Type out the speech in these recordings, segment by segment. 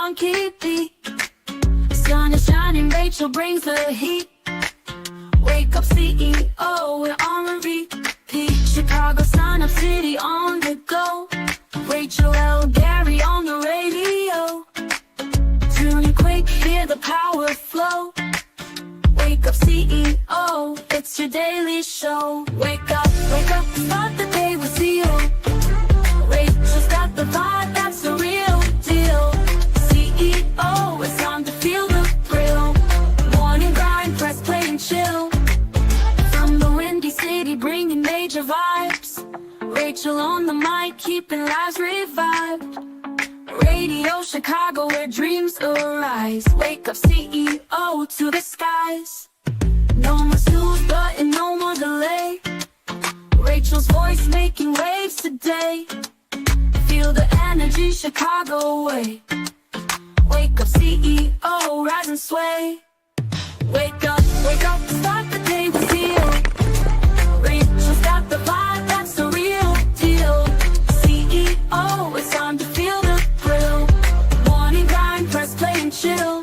funky beat. Sun is shining, Rachel brings the heat. Wake up CEO, we're on repeat. Chicago, Sun Up City on the go. Rachel L. Gary on the radio. Tune in quick, hear the power flow. Wake up CEO, it's your daily show. Wake up, start the day with zeal. Rachel's got the vibe, that's the real deal. CEO, it's time to feel the thrill. Morning grind, press play and chill. From the windy city, bringing major vibes. Rachel on the mic, keeping lives revived. Radio Chicago, where dreams arise. Wake up CEO to the skies. No more snooze button, no more delay. Rachel's voice making waves today. Feel the energy Chicago way. Wake up CEO, rise and sway. Wake up, start the day with zeal. Rachel's got the vibe, that's the real deal. CEO, it's time to feel the thrill. Morning grind, press play and chill.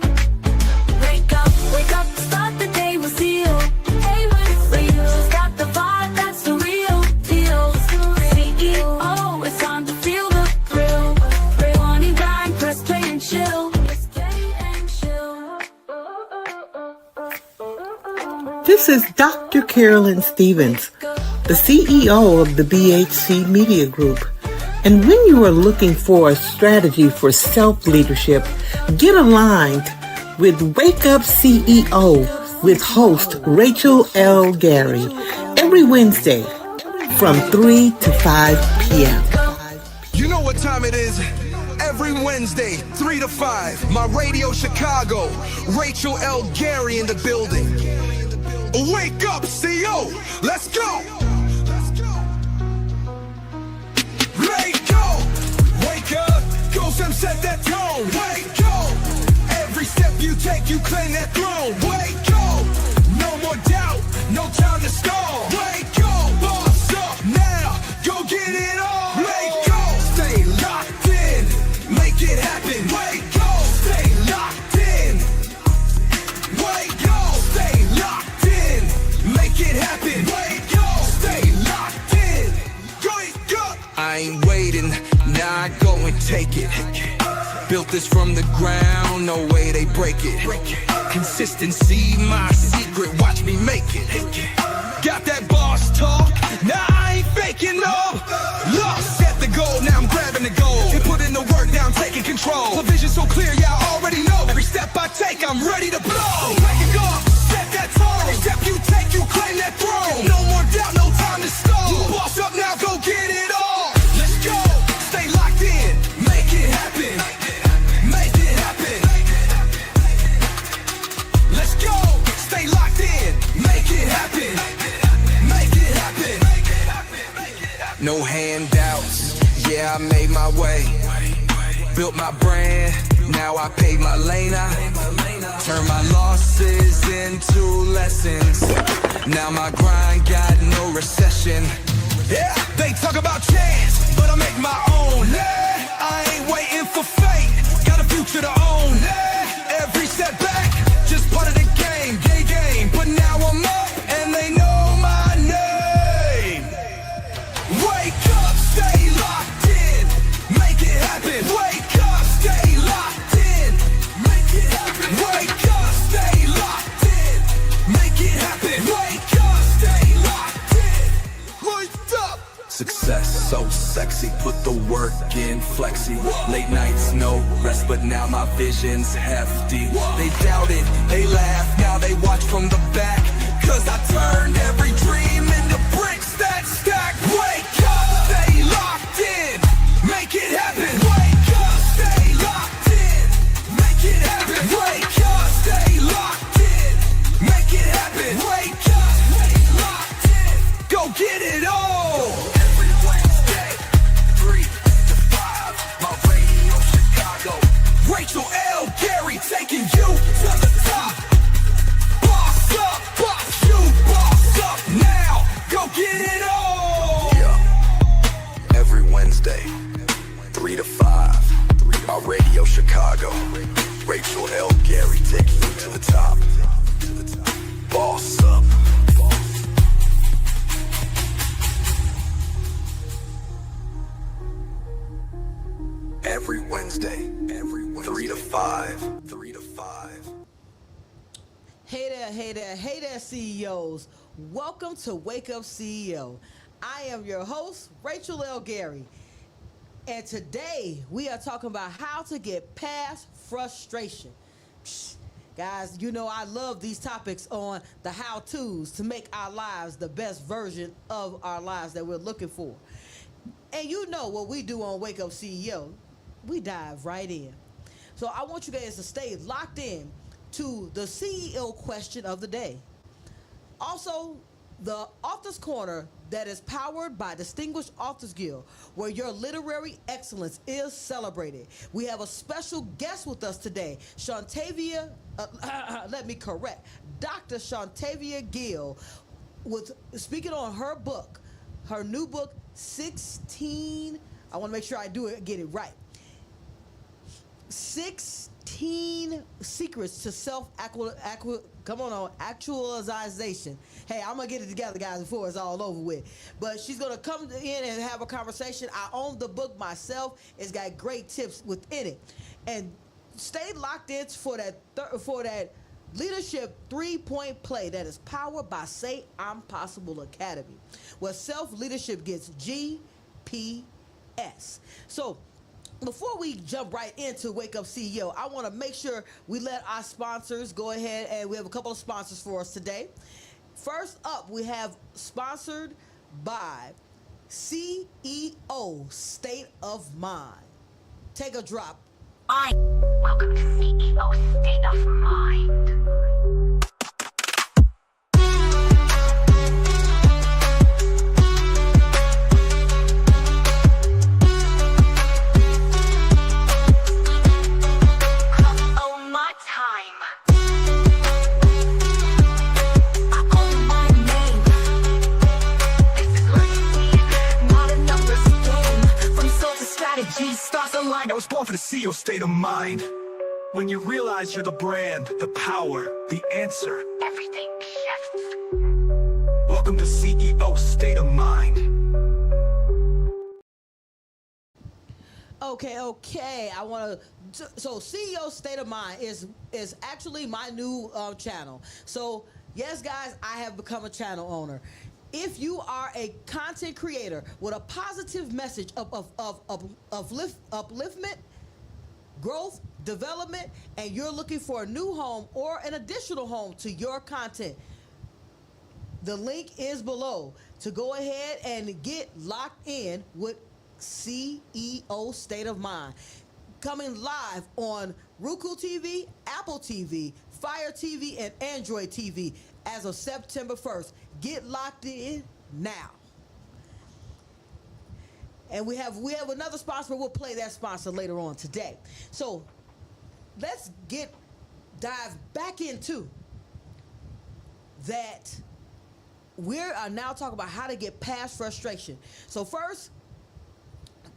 Wake up, start the day with zeal. Hey, Rachel's got the vibe, that's the real deal. CEO, it's time to feel the thrill. Morning grind, press play and chill. This is Dr. Carolyn Stevens, the CEO of the BHC Media Group. And when you are looking for a strategy for self-leadership, get aligned with Wake Up CEO with host Rachel L. Gary every Wednesday from 3 to 5 p.m. You know what time it is? Every Wednesday, 3 to 5, my Radio Chicago, Rachel L. Gary in the building. Wake up, CEO, let's go! Wake up, go some set that tone. Wake up, every step you take, you claim that throne. Wake up, no more doubt, no time to stall. Wake up, boss up now, go get it on. Wake up, stay locked in, make it happen. Wake up, stay locked in. Wake up, stay locked in, make it happen. Wake up, stay locked in. Wake up, I ain't waiting. Now I go and take it. Built this from the ground, no way they break it. Consistency, my secret, watch me make it. Got that boss talk, now I ain't faking no. Look, set the goal, now I'm grabbing the goal. And put in the work, now I'm taking control. The vision so clear, yeah, I already know. Every step I take, I'm ready to blow. Wake up, set that tone. Every step you take, you claim that throne. No more doubt, no time to stall. You boss up now, go get it all. Let's go. Stay locked in, make it happen. Make it happen. Let's go. Stay locked in, make it happen. Make it happen. No handouts, yeah, I made my way. Built my brand, now I paved my lane. I turn my losses into lessons. Now my grind got no recession. Yeah, they talk about chance, but I make my own. Yeah, I ain't waiting for fate, got a future to own. Yeah, every setback, just part of the game, game. But now I'm up, and they know my name. Wake up, stay locked in, make it happen. Wake up, stay locked in, make it happen. Wake up, stay locked in, make it happen. Wake up, stay locked in. Wake up. Success so sexy, put the work in, flexy. Late nights, no rest, but now my vision's hefty. They doubt it, they laugh, now they watch from the back. Cause I turned every dream into bricks that stack. Wake up, stay locked in, make it happen. Wake up, stay locked in, make it happen. Wake up, stay locked in, make it happen. Wake up, stay locked in, go get it all. Every Wednesday, 3 to 5, my Radio Chicago. Rachel L. Gary taking you to the top. Boss up, boss you, boss up now, go get it all. Yeah, every Wednesday, 3 to 5, my Radio Chicago. Hey there, CEOs. Welcome to Wake Up CEO. I am your host, Rachel L. Gary. And today we are talking about how to get past frustration. Guys, you know I love these topics on the how-tos to make our lives the best version of our lives that we're looking for. And you know what we do on Wake Up CEO. We dive right in. So I want you guys to stay locked in to the CEO question of the day. Also, the Author's Corner that is powered by Distinguished Authors Guild, where your literary excellence is celebrated. We have a special guest with us today, Shantavia, Dr. Shantavia Gill, speaking on her book, her new book, 16, I want to make sure I get it right. 16 secrets to self-actualization. Hey, I'm going to get it together, guys, before it's all over with. But she's going to come in and have a conversation. I own the book myself. It's got great tips within it. And stay locked in for that leadership 3-point play that is powered by Say I'm Possible Academy, where self-leadership gets GPS. So, before we jump right into Wake Up CEO, I want to make sure we let our sponsors go ahead, and we have a couple of sponsors for us today. First up, we have sponsored by CEO State of Mind. Take a drop. Welcome to CEO State of Mind. I was born for the CEO state of mind. When you realize you're the brand, the power, the answer. Everything shifts. Welcome to CEO state of mind. Okay. So CEO State of Mind is actually my new channel. So yes, guys, I have become a channel owner. If you are a content creator with a positive message of upliftment, growth, development, and you're looking for a new home or an additional home to your content, the link is below to go ahead and get locked in with CEO State of Mind. Coming live on Roku TV, Apple TV, Fire TV, and Android TV as of September 1st. Get locked in now. And we have another sponsor, but we'll play that sponsor later on today. So let's dive back into that. We are now talking about how to get past frustration. So first,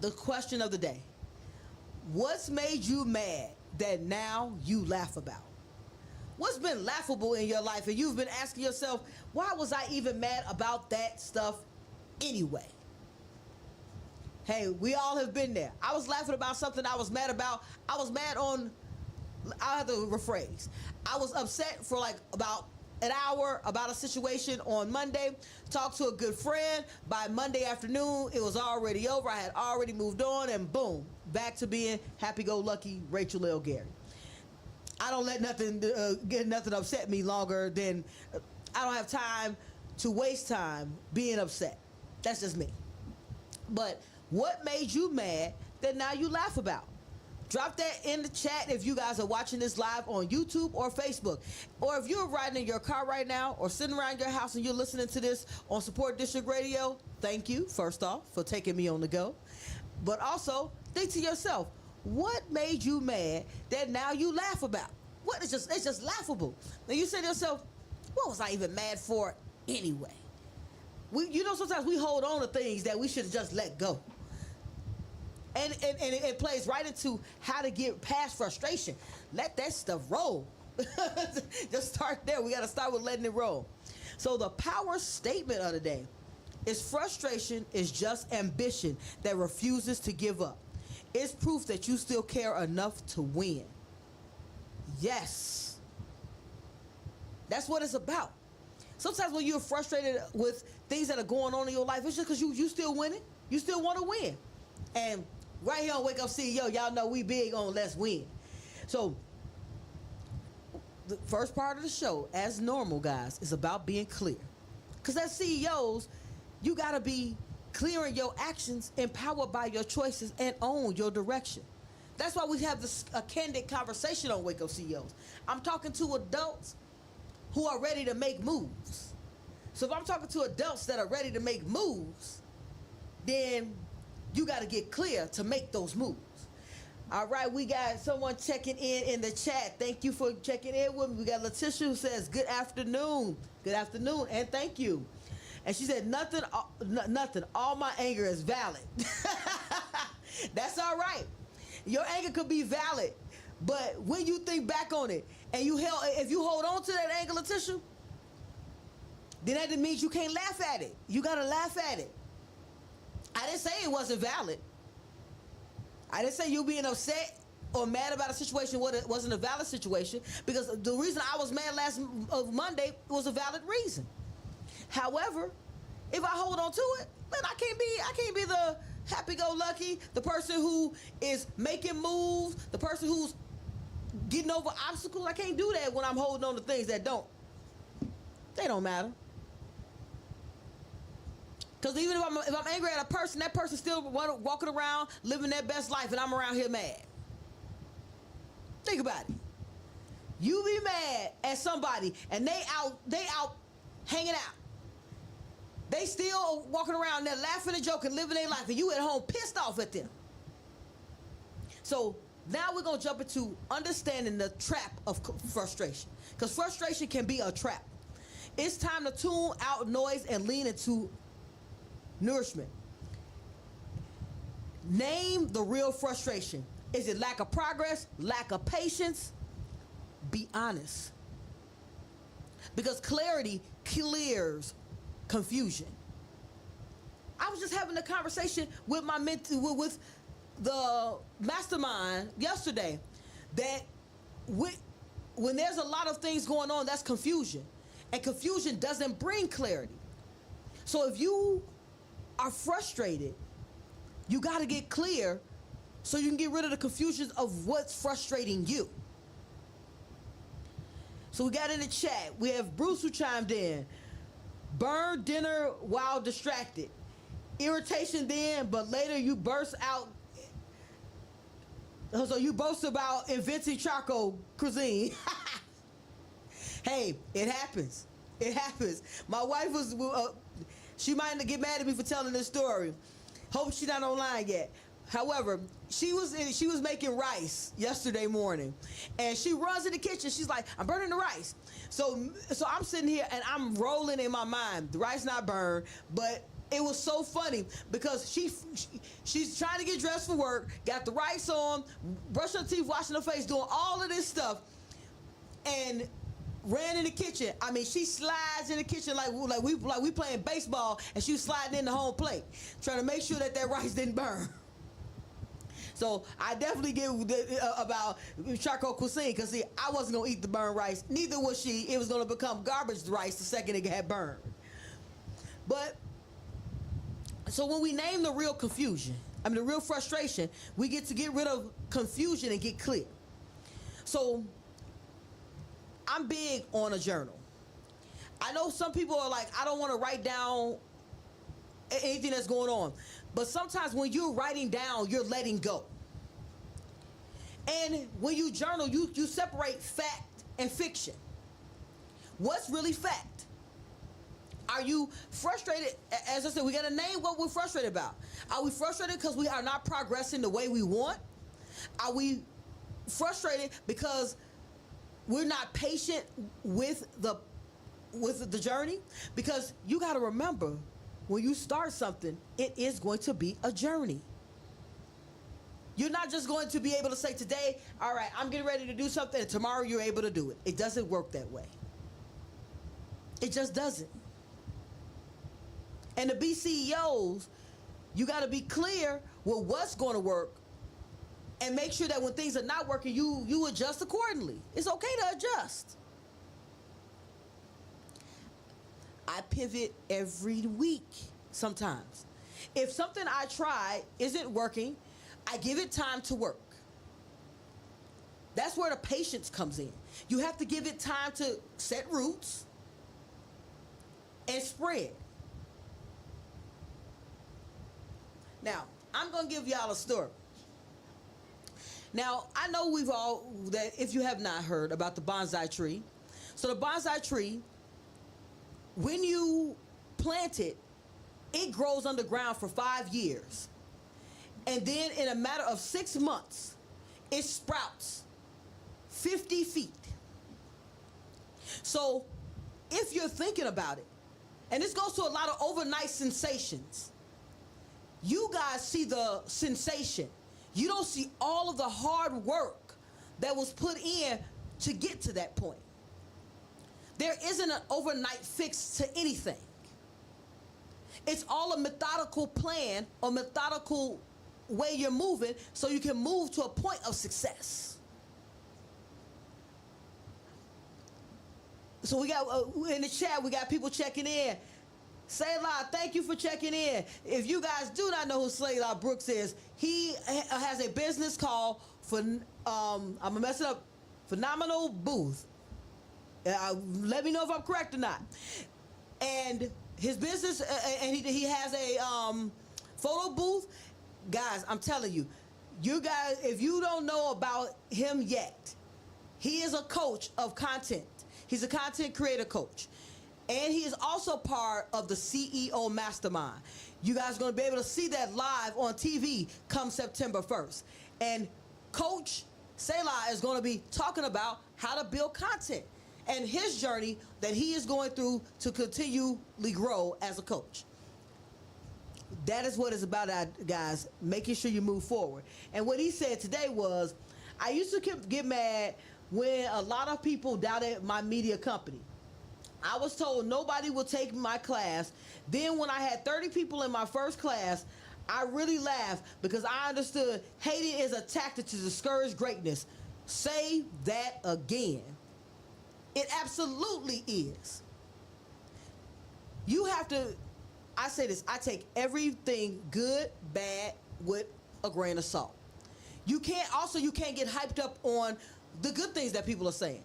the question of the day. What's made you mad that now you laugh about? What's been laughable in your life and you've been asking yourself, why was I even mad about that stuff anyway? Hey, we all have been there. I was laughing about something I was mad about. I have to rephrase. I was upset for like about an hour about a situation on Monday, talked to a good friend. By Monday afternoon, it was already over. I had already moved on, and boom, back to being happy-go-lucky Rachel L. Gary. I don't let nothing upset me longer than I don't have time to waste time being upset. That's just me. But what made you mad that now you laugh about? Drop that in the chat if you guys are watching this live on YouTube or Facebook. Or if you're riding in your car right now or sitting around your house and you're listening to this on Support District Radio, thank you, first off, for taking me on the go. But also, think to yourself, what made you mad that now you laugh about? It's just laughable. Now you say to yourself, what was I even mad for anyway? Sometimes we hold on to things that we should just let go. And it plays right into how to get past frustration. Let that stuff roll. Just start there. We got to start with letting it roll. So the power statement of the day is frustration is just ambition that refuses to give up. It's proof that you still care enough to win. Yes. That's what it's about. Sometimes when you're frustrated with things that are going on in your life, it's just because you still winning. You still want to win. And right here on Wake Up CEO, y'all know we big on let's win. So the first part of the show, as normal, guys, is about being clear. Because as CEOs, you got to be clear in your actions, empowered by your choices, and own your direction. That's why we have a candid conversation on Wake Up CEOs. I'm talking to adults who are ready to make moves. So if I'm talking to adults that are ready to make moves, then you got to get clear to make those moves. All right, we got someone checking in the chat. Thank you for checking in with me. We got Letitia who says, good afternoon. Good afternoon, and thank you. And she said, nothing, all my anger is valid. That's all right. Your anger could be valid, but when you think back on it, and if you hold on to that anger, Letitia, then that means you can't laugh at it. You got to laugh at it. I didn't say it wasn't valid. I didn't say you being upset or mad about a situation wasn't a valid situation, because the reason I was mad last Monday was a valid reason. However, if I hold on to it, then I can't be the happy-go-lucky, the person who is making moves, the person who's getting over obstacles. I can't do that when I'm holding on to things that don't matter. Because even if I'm angry at a person, that person's still walking around living their best life, and I'm around here mad. Think about it. You be mad at somebody, and they out hanging out. They still walking around there laughing and joking, living their life, and you at home pissed off at them. So now we're going to jump into understanding the trap of frustration, because frustration can be a trap. It's time to tune out noise and lean into nourishment. Name the real frustration. Is it lack of progress? Lack of patience? Be honest. Because clarity clears confusion. I was just having a conversation with my with the mastermind yesterday that when there's a lot of things going on, that's confusion. And confusion doesn't bring clarity. So if you are frustrated, you got to get clear so you can get rid of the confusion of what's frustrating you. So we got in the chat. We have Bruce who chimed in. Burn dinner while distracted. Irritation then, but later you burst out. So you boast about inventing charcoal cuisine. Hey, it happens. It happens. My wife was, she might get mad at me for telling this story. Hope she's not online yet. However, she was making rice yesterday morning, and she runs in the kitchen. She's like, I'm burning the rice. So I'm sitting here and I'm rolling in my mind. The rice not burned, but it was so funny because she's trying to get dressed for work, got the rice on, brushing her teeth, washing her face, doing all of this stuff, and ran in the kitchen. I mean, she slides in the kitchen like we playing baseball, and she was sliding in the home plate, trying to make sure that rice didn't burn. So I definitely get about charcoal cuisine, because see, I wasn't gonna eat the burned rice. Neither was she. It was gonna become garbage rice the second it had burned. But so when we name the real confusion, the real frustration, we get rid of confusion and get clear. So I'm big on a journal. I know some people are like, I don't want to write down anything that's going on. But sometimes when you're writing down, you're letting go. And when you journal, you separate fact and fiction. What's really fact? Are you frustrated? As I said, we got to name what we're frustrated about. Are we frustrated because we are not progressing the way we want? Are we frustrated because we're not patient with the journey? Because you got to remember, when you start something, it is going to be a journey. You're not just going to be able to say today, all right, I'm getting ready to do something, and tomorrow you're able to do it. It doesn't work that way. It just doesn't. And to be CEOs, you got to be clear with what's going to work, and make sure that when things are not working, you adjust accordingly. It's okay to adjust. pivot every week sometimes. If something I try isn't working, I give it time to work. That's where the patience comes in. You have to give it time to set roots and spread. Now, I'm going to give y'all a story. Now, I know that if you have not heard about the bonsai tree. So the bonsai tree, when you plant it, it grows underground for 5 years. And then in a matter of 6 months, it sprouts 50 feet. So if you're thinking about it, and this goes to a lot of overnight sensations, you guys see the sensation. You don't see all of the hard work that was put in to get to that point. There isn't an overnight fix to anything. It's all a methodical plan or methodical way you're moving so you can move to a point of success. So we got in the chat, we got people checking in. Selah, thank you for checking in. If you guys do not know who Selah Brooks is, he has a business called I'm gonna mess it up, Phenomenal Booth. Let me know if I'm correct or not. And his business, and he has a photo booth. Guys, I'm telling you, you guys, if you don't know about him yet, he is a coach of content. He's a content creator coach. And he is also part of the CEO Mastermind. You guys are going to be able to see that live on TV come September 1st. And Coach Selah is going to be talking about how to build content and his journey that he is going through to continually grow as a coach. That is what it's about, guys, making sure you move forward. And what he said today was, I used to get mad when a lot of people doubted my media company. I was told nobody will take my class. Then when I had 30 people in my first class, I really laughed because I understood hating is a tactic to discourage greatness. Say that again. It absolutely is. You have to, I say this, I take everything good, bad with a grain of salt. You can't get hyped up on the good things that people are saying.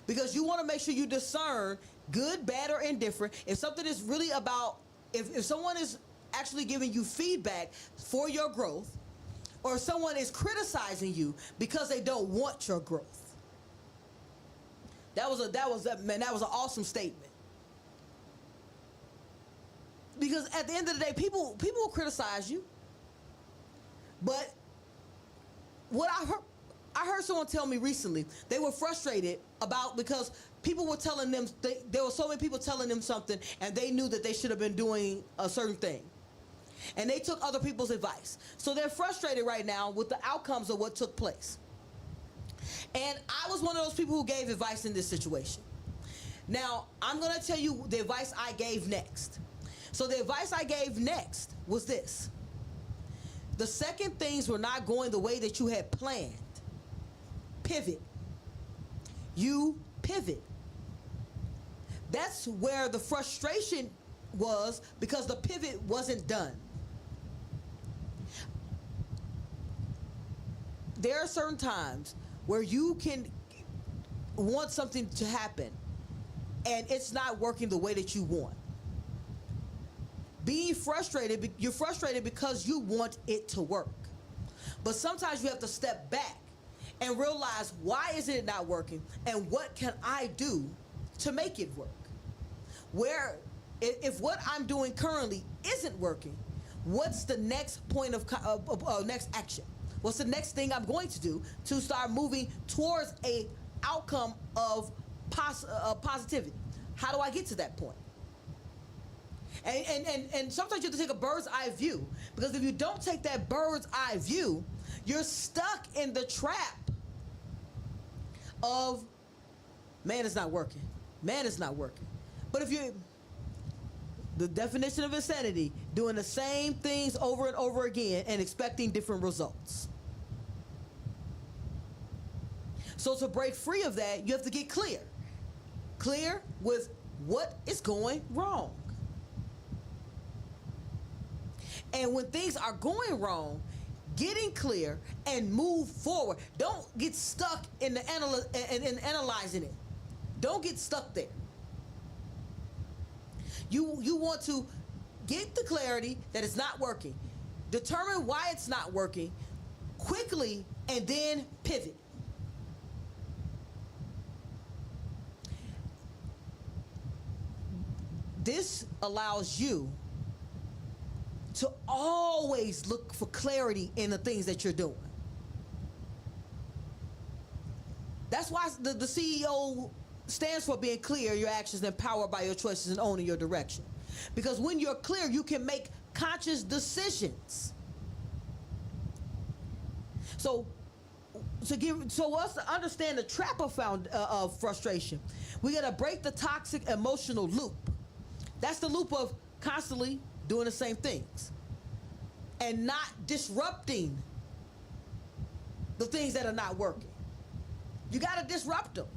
Because you want to make sure you discern good, bad, or indifferent. If something is really about, if someone is actually giving you feedback for your growth, or if someone is criticizing you because they don't want your growth. That was an awesome statement. Because at the end of the day, people will criticize you. But what I heard someone tell me recently, they were frustrated because people were telling them, there were so many people telling them something, and they knew that they should have been doing a certain thing. And they took other people's advice. So they're frustrated right now with the outcomes of what took place. And I was one of those people who gave advice in this situation. Now, I'm going to tell you the advice I gave next. So the advice I gave next was this. The second things were not going the way that you had planned, pivot. You pivot. That's where the frustration was, because the pivot wasn't done. There are certain times where you can want something to happen and it's not working the way that you want. Being frustrated, you're frustrated because you want it to work. But sometimes you have to step back and realize, why is it not working, and what can I do to make it work? Where, if what I'm doing currently isn't working, what's the next point of next action? What's the next thing I'm going to do to start moving towards a outcome of positivity? How do I get to that point? And sometimes you have to take a bird's eye view, because if you don't take that bird's eye view, you're stuck in the trap of, man, it's not working. Man, it's not working. But if you, the definition of insanity, doing the same things over and over again and expecting different results. So to break free of that, you have to get clear. Clear with what is going wrong. And when things are going wrong, getting clear and move forward. Don't get stuck in the analyzing it. Don't get stuck there. You want to get the clarity that it's not working. Determine why it's not working quickly and then pivot. This allows you to always look for clarity in the things that you're doing. That's why the CEO stands for being clear, your actions empowered by your choices and owning your direction. Because when you're clear, you can make conscious decisions. So us to understand the trap of frustration, we gotta break the toxic emotional loop. That's the loop of constantly doing the same things and not disrupting the things that are not working. You gotta disrupt them.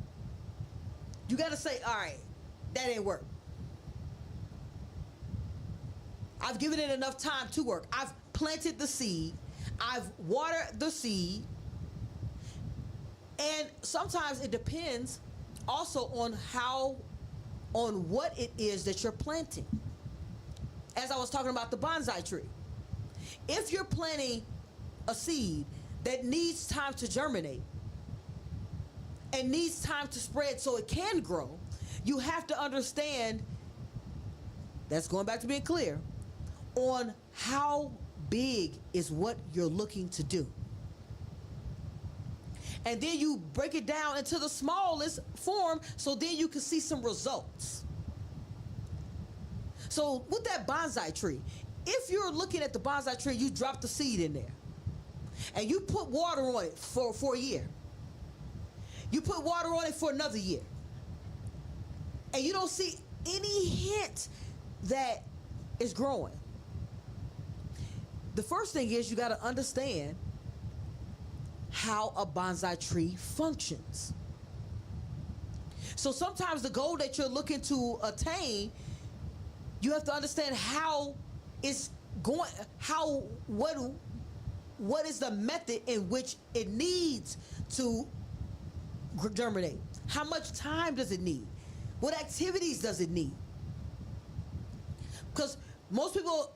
You gotta say, all right, that ain't work. I've given it enough time to work. I've planted the seed. I've watered the seed. And sometimes it depends also on what it is that you're planting. As I was talking about the bonsai tree. If you're planting a seed that needs time to germinate and needs time to spread so it can grow, you have to understand, that's going back to being clear, on how big is what you're looking to do. And then you break it down into the smallest form so then you can see some results. So with that bonsai tree, if you're looking at the bonsai tree, you drop the seed in there and you put water on it for a year. You put water on it for another year. And you don't see any hint that it's growing. The first thing is you got to understand how a bonsai tree functions. So sometimes the goal that you're looking to attain, you have to understand how it's going, what is the method in which it needs to germinate? How much time does it need? What activities does it need? Because most people,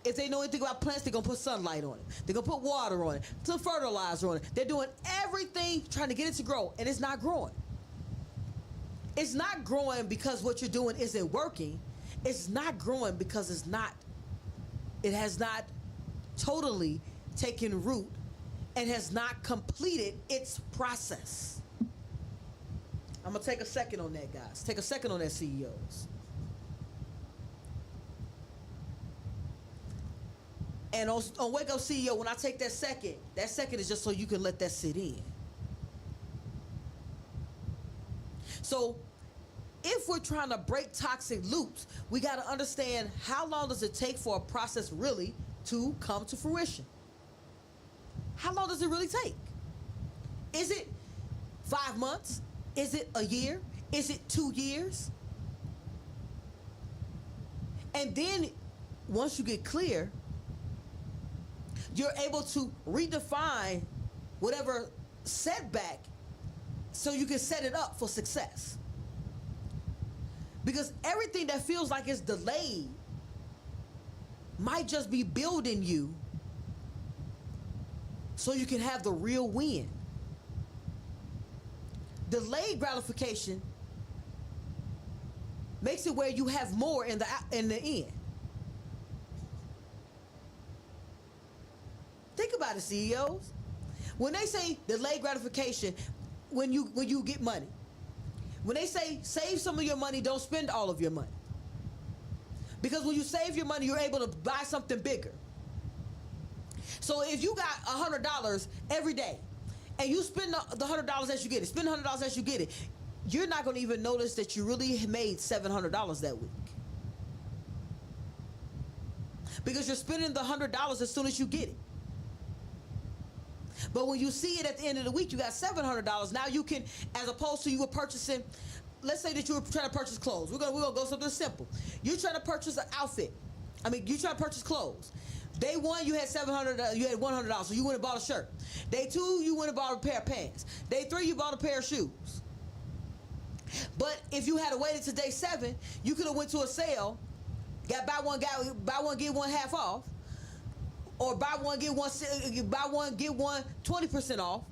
if they know anything about plants, they're going to put sunlight on it. They're going to put water on it, some fertilizer on it. They're doing everything trying to get it to grow, and it's not growing. It's not growing because what you're doing isn't working. It's not growing because it has not totally taken root and has not completed its process. I'm going to take a second on that, guys. Take a second on that, CEOs. And on Wake Up CEO, when I take that second is just so you can let that sit in. So if we're trying to break toxic loops, we got to understand how long does it take for a process really to come to fruition? How long does it really take? Is it 5 months? Is it a year? Is it 2 years? And then once you get clear, you're able to redefine whatever setback so you can set it up for success. Because everything that feels like it's delayed might just be building you so you can have the real win. Delayed gratification makes it where you have more in the end. Think about it, CEOs. When they say delayed gratification, when you get money, when they say save some of your money, don't spend all of your money. Because when you save your money, you're able to buy something bigger. So if you got $100 every day and you spend the $100 as you get it, spend $100 as you get it, you're not going to even notice that you really made $700 that week. Because you're spending the $100 as soon as you get it. But when you see it at the end of the week, you got $700. Now you can, as opposed to you were purchasing let's say that you were trying to purchase clothes. We're gonna go something simple. You're trying to purchase an outfit. You trying to purchase clothes. Day one, you had $700. You had $100, so you went and bought a shirt. Day two, you went and bought a pair of pants. Day three, you bought a pair of shoes. But if you had waited to day 7, you could have went to a sale, got buy one get one half off, or buy one get one 20% off,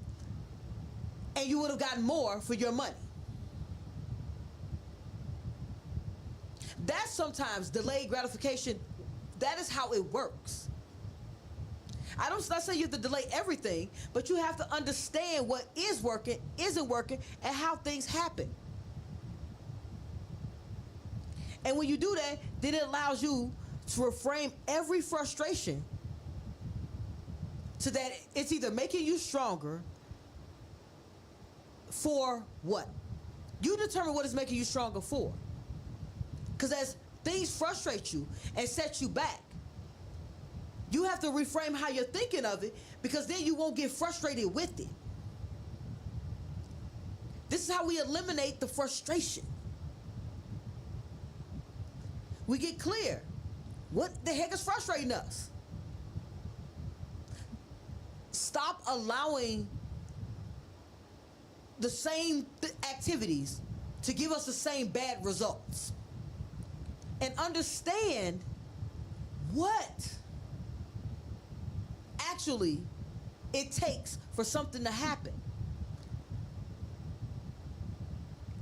and you would have gotten more for your money. That's sometimes delayed gratification. That is how it works. I'm not saying you have to delay everything, but you have to understand what is working, isn't working, and how things happen. And when you do that, then it allows you to reframe every frustration so that it's either making you stronger for what? You determine what is making you stronger for. Because as things frustrate you and set you back, you have to reframe how you're thinking of it, because then you won't get frustrated with it. This is how we eliminate the frustration. We get clear. What the heck is frustrating us? Stop allowing the same activities to give us the same bad results. And understand what actually it takes for something to happen.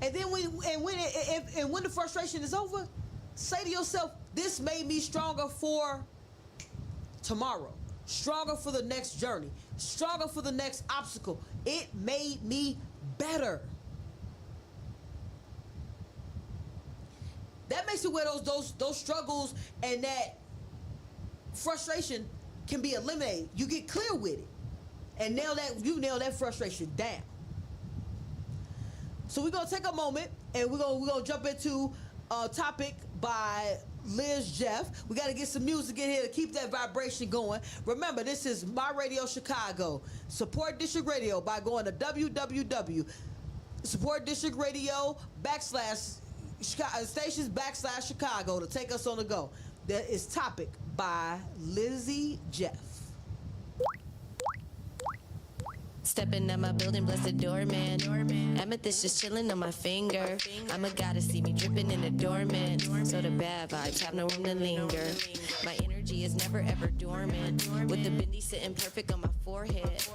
And then when the frustration is over, say to yourself, this made me stronger for tomorrow, stronger for the next journey, stronger for the next obstacle. It made me better. That makes it where those struggles and that frustration can be eliminated. You get clear with it and nail that frustration down. So we're gonna take a moment and we're gonna jump into a topic by Liz Jeff. We got to get some music in here to keep that vibration going. Remember, this is My Radio Chicago. Support District Radio by going to www.supportdistrictradio.stations/Chicago to take us on the go. That is Topic by Lizzie Jeff. Stepping out my building, blessed doorman. Amethyst just chilling on my finger. I'm a goddess, see me dripping in the dormant. So the bad vibes have no room to linger. My energy is never ever dormant. With the bindi sitting perfect on my forehead.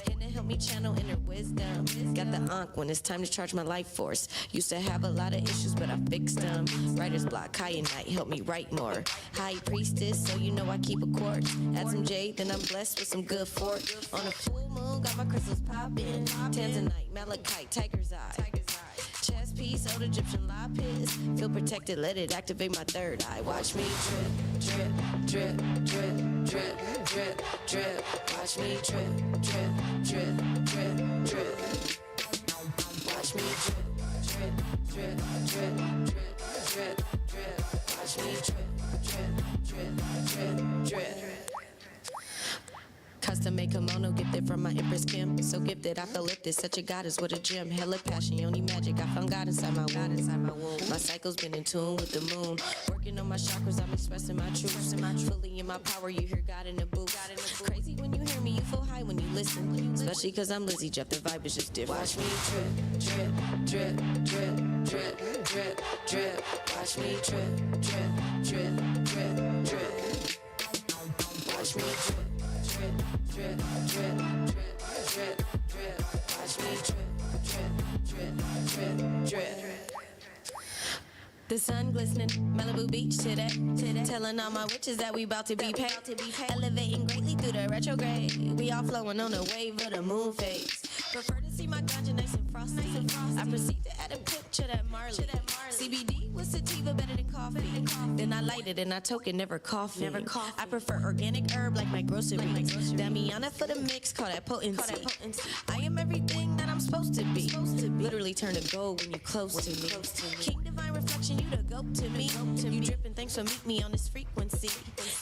Can it help me channel inner wisdom? Got the ankh when it's time to charge my life force. Used to have a lot of issues, but I fixed them. Writer's block, high and night, help me write more. High priestess, so you know I keep a quartz. Add some jade, then I'm blessed with some good fork. On a full moon, got my crystals popping. Tanzanite, malachite, tiger's eye. Chest piece, old Egyptian lapis. Feel protected, let it activate my third eye. Watch me drip, drip, drip, drip, drip, drip, drip. Watch me drip, drip, drip, drip, drip. Watch me drip, drip, drip, drip, drip, drip, drip. Watch me drip, drip, drip, drip, drip. Custom made kimono gifted from my Empress Kim. So gifted, I feel lifted. Such a goddess with a gem. Hella passion, you need magic. I found God inside my womb. My cycle's been in tune with the moon. Working on my chakras, I'm expressing my truth. Fully in my power, you hear God in the booth. Crazy when you hear me, you feel high when you listen. Especially cause I'm Lizzie Jeff, the vibe is just different. Watch me drip, drip, drip, drip, drip, drip, drip. Watch me drip, drip, drip, drip, drip. Watch me drip. Drip, drip, drip, drip, drip. Watch me drip, drip, drip, drip, drip. The sun glistening, Malibu Beach today. Telling all my witches that we about to be paid. Elevating greatly through the retrograde. We all flowing on the wave of the moon phase. Prefer to see my ganja nice and frosty. I proceed to add a pinch of that Marley. CBD with sativa better than coffee. Then I light it and I token never coffee. I prefer organic herb like my groceries. Damiana for the mix, call that potency. I am everything that I'm supposed to be. Literally turn to gold when you close to me. King divine reflection, you the goat to me. You dripping, thanks for meet me on this frequency.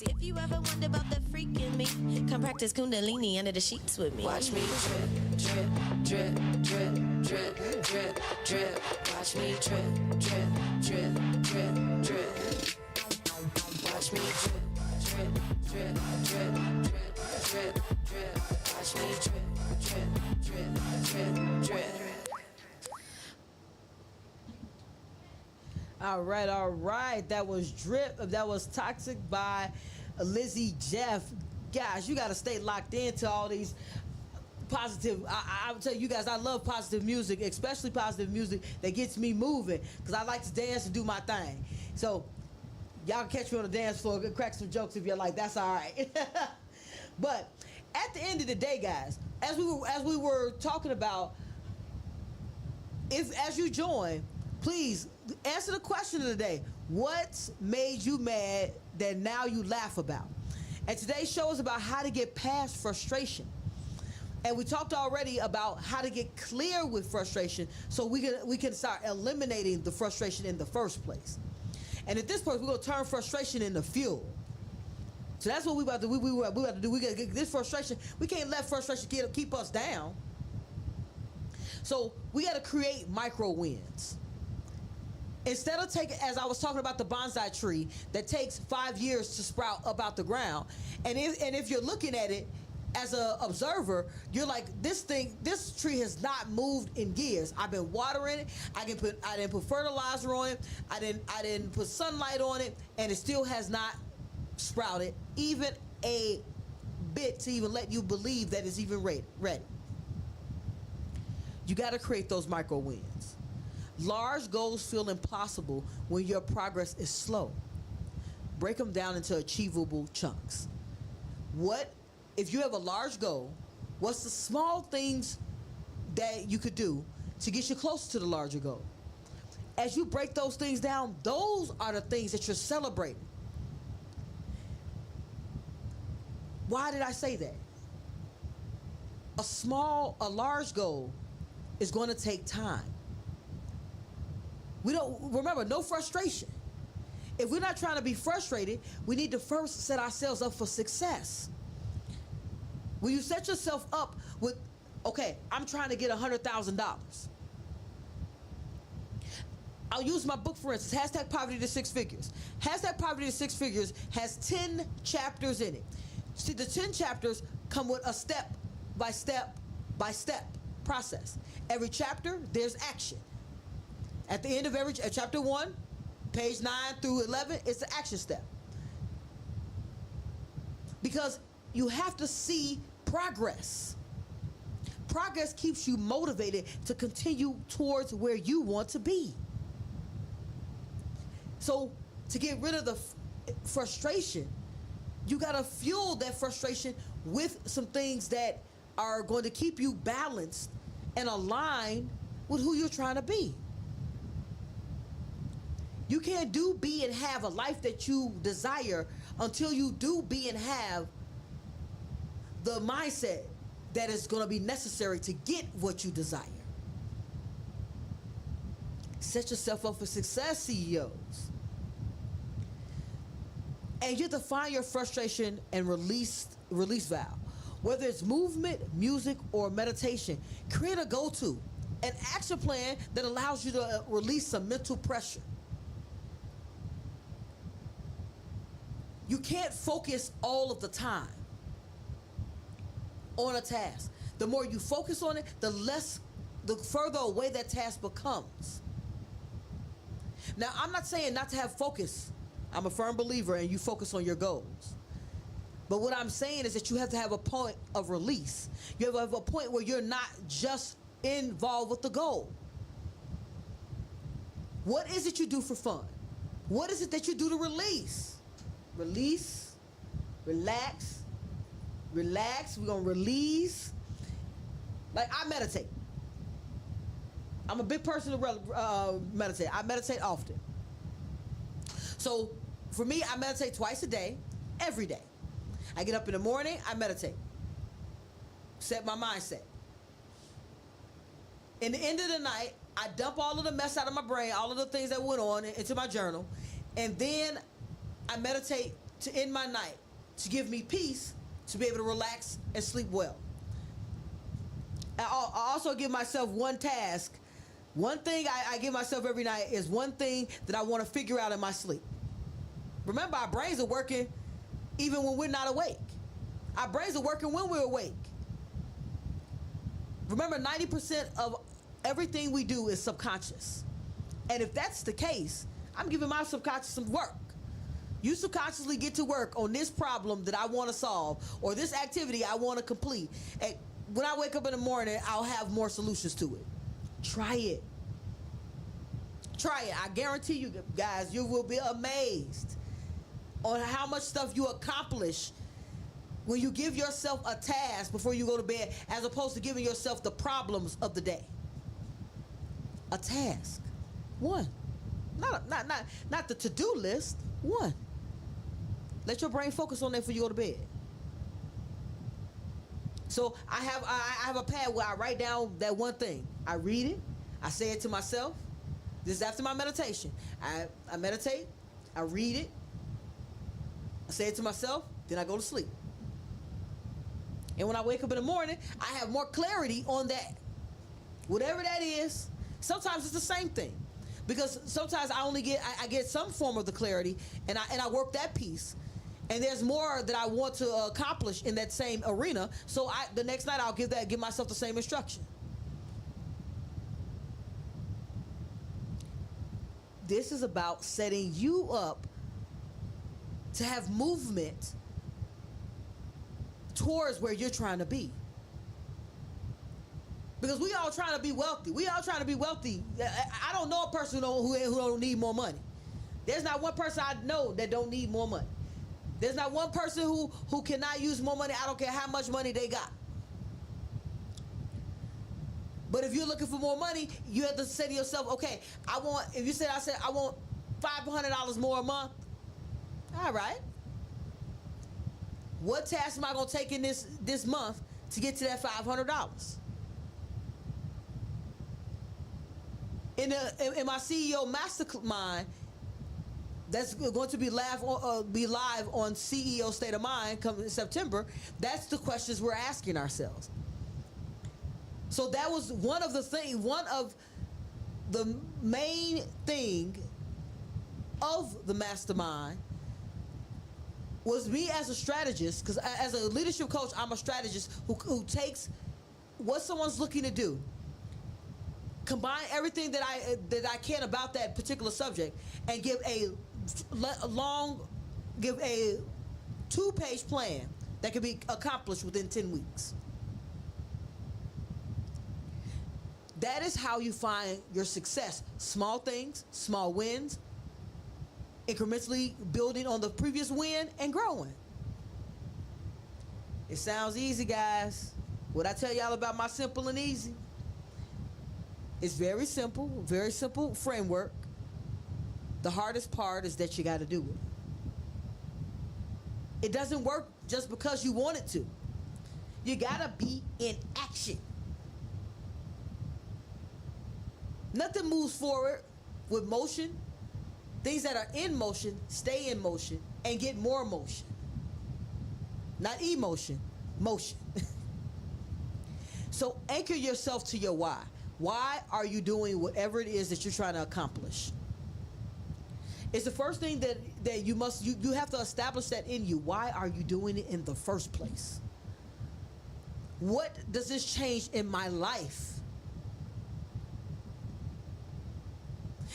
If you ever wonder about that freak in me, come practice Kundalini under the sheets with me. Watch me drip, drip, drip, drip, drip, drip, drip. Watch me drip, drip, drip, drip, drip. Watch me drip, drip, drip, drip, drip, drip, drip. Watch me drip, drip, drip, drip, drip. All right. That was Drip. That was Toxic by Lizzie Jeff. Guys, you got to stay locked into all these positive. I would tell you guys, I love positive music, especially positive music that gets me moving, because I like to dance and do my thing. So y'all can catch me on the dance floor, crack some jokes if you like. That's all right. But at the end of the day, guys, as we were talking about, as you join, please answer the question of the day. What's made you mad that now you laugh about? And today's show is about how to get past frustration. And we talked already about how to get clear with frustration so we can start eliminating the frustration in the first place. And at this point, we're going to turn frustration into fuel. So that's what we about to do. We about to do. We got to get this frustration. We can't let frustration keep us down. So we got to create micro wins. Instead of taking, as I was talking about the bonsai tree that takes 5 years to sprout up out the ground, and if you're looking at it as an observer, you're like, this tree has not moved in years. I've been watering it. I didn't put fertilizer on it. I didn't put sunlight on it, and it still has not sprouted even a bit to even let you believe that it's even ready. You got to create those micro wins. Large goals feel impossible when your progress is slow. Break them down into achievable chunks. If you have a large goal, what's the small things that you could do to get you closer to the larger goal? As you break those things down, those are the things that you're celebrating. Why did I say that? A large goal is going to take time. Remember, no frustration. If we're not trying to be frustrated, we need to first set ourselves up for success. When you set yourself up with, okay, I'm trying to get $100,000. I'll use my book for instance, Hashtag Poverty to Six Figures. Hashtag Poverty to Six Figures has 10 chapters in it. See, the 10 chapters come with a step-by-step process. Every chapter, there's action. At the end of every chapter 1, page 9 through 11, it's the action step. Because you have to see progress. Progress keeps you motivated to continue towards where you want to be. So to get rid of the frustration, you got to fuel that frustration with some things that are going to keep you balanced and aligned with who you're trying to be. You can't do, be, and have a life that you desire until you do, be, and have the mindset that is going to be necessary to get what you desire. Set yourself up for success, CEOs. And you have to find your frustration and release valve. Whether it's movement, music, or meditation, create a go-to, an action plan that allows you to release some mental pressure. You can't focus all of the time on a task. The more you focus on it, the further away that task becomes. Now, I'm not saying not to have focus. I'm a firm believer in you focus on your goals. But what I'm saying is that you have to have a point of release. You have to have a point where you're not just involved with the goal. What is it you do for fun? What is it that you do to release? Release, relax, relax. We're going to release. Like, I meditate. I'm a big person to meditate. I meditate often. So for me, I meditate twice a day, every day. I get up in the morning, I meditate. Set my mindset. In the end of the night, I dump all of the mess out of my brain, all of the things that went on into my journal, and then I meditate to end my night, to give me peace, to be able to relax and sleep well. I also give myself one task. One thing I give myself every night is one thing that I want to figure out in my sleep. Remember, our brains are working even when we're not awake. Our brains are working when we're awake. Remember, 90% of everything we do is subconscious. And if that's the case, I'm giving my subconscious some work. You subconsciously get to work on this problem that I want to solve, or this activity I want to complete. And when I wake up in the morning, I'll have more solutions to it. Try it. Try it. I guarantee you guys, you will be amazed on how much stuff you accomplish when you give yourself a task before you go to bed, as opposed to giving yourself the problems of the day. A task. One. Not the to-do list. One. Let your brain focus on that before you go to bed. So I have a pad where I write down that one thing. I read it. I say it to myself. This is after my meditation. I meditate. I read it. I say it to myself. Then I go to sleep. And when I wake up in the morning, I have more clarity on that. Whatever that is. Sometimes it's the same thing. Because sometimes I get some form of the clarity, and I work that piece. And there's more that I want to accomplish in that same arena. So the next night I'll give myself the same instruction. This is about setting you up to have movement towards where you're trying to be. Because we all trying to be wealthy. We all trying to be wealthy. I don't know a person who don't need more money. There's not one person I know that don't need more money. There's not one person who cannot use more money. I don't care how much money they got. But if you're looking for more money, you have to say to yourself, okay, I want $500 more a month. All right. What task am I going to take in this month to get to that $500? In my CEO Mastermind, that's going to be live on CEO State of Mind coming September. That's the questions we're asking ourselves. So that was one of the main thing of the mastermind was me as a strategist, because as a leadership coach, I'm a strategist who takes what someone's looking to do, combine everything that I can about that particular subject, and give a 2-page plan that can be accomplished within 10 weeks. That is how you find your success. Small things, small wins, incrementally building on the previous win and growing. It sounds easy, guys. What I tell y'all about my simple and easy? It's very simple framework. The hardest part is that you got to do it. It doesn't work just because you want it to. You got to be in action. Nothing moves forward with motion. Things that are in motion stay in motion and get more motion. Not emotion, motion. So anchor yourself to your why. Why are you doing whatever it is that you're trying to accomplish? It's the first thing that you have to establish that in you. Why are you doing it in the first place? What does this change in my life?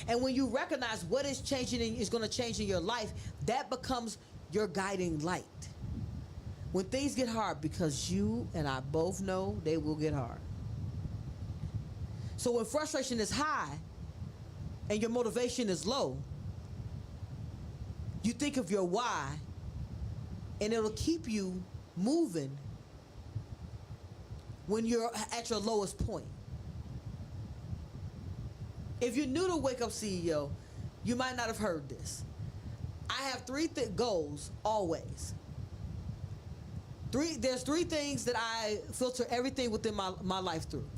And when you recognize what is going to change in your life, that becomes your guiding light. When things get hard, because you and I both know they will get hard. So when frustration is high and your motivation is low, you think of your why, and it'll keep you moving when you're at your lowest point. If you're new to Wake Up CEO, you might not have heard this. I have 3 goals always. There's 3 things that I filter everything within my life through.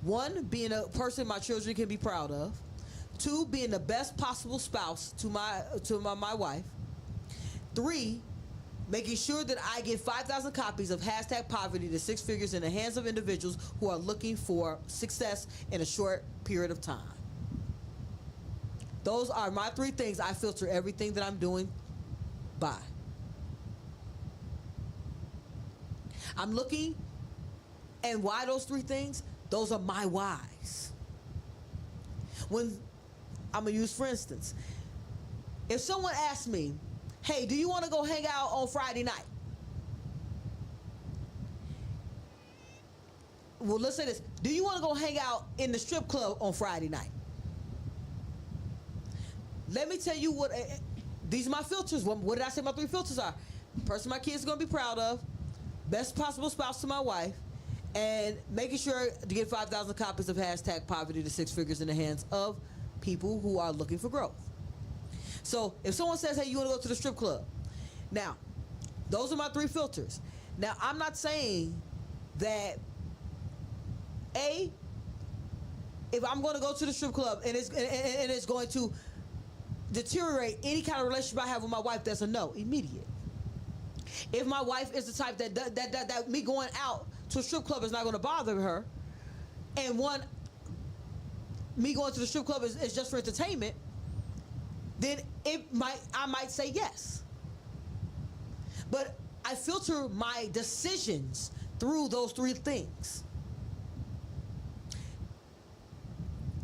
1, being a person my children can be proud of. 2, being the best possible spouse to my wife. 3, making sure that I get 5,000 copies of Hashtag Poverty to Six Figures in the hands of individuals who are looking for success in a short period of time. Those are my 3 things I filter everything that I'm doing by. I'm looking, and why those 3 things? Those are my whys. When I'm gonna use, for instance, if someone asks me, hey, do you want to go hang out on Friday night? Well, let's say this. Do you want to go hang out in the strip club on Friday night? Let me tell you what, these are my filters. What did I say my 3 filters are? Person my kids are going to be proud of, best possible spouse to my wife, and making sure to get 5,000 copies of Hashtag Poverty to Six Figures in the hands of people who are looking for growth. So if someone says, hey, you want to go to the strip club? Now, those are my 3 filters. Now, I'm not saying that, A, if I'm going to go to the strip club and it's going to deteriorate any kind of relationship I have with my wife, that's a no, immediate. If my wife is the type that me going out to a strip club is not going to bother her, and me going to the strip club is just for entertainment, then I might say yes. But I filter my decisions through those 3 things.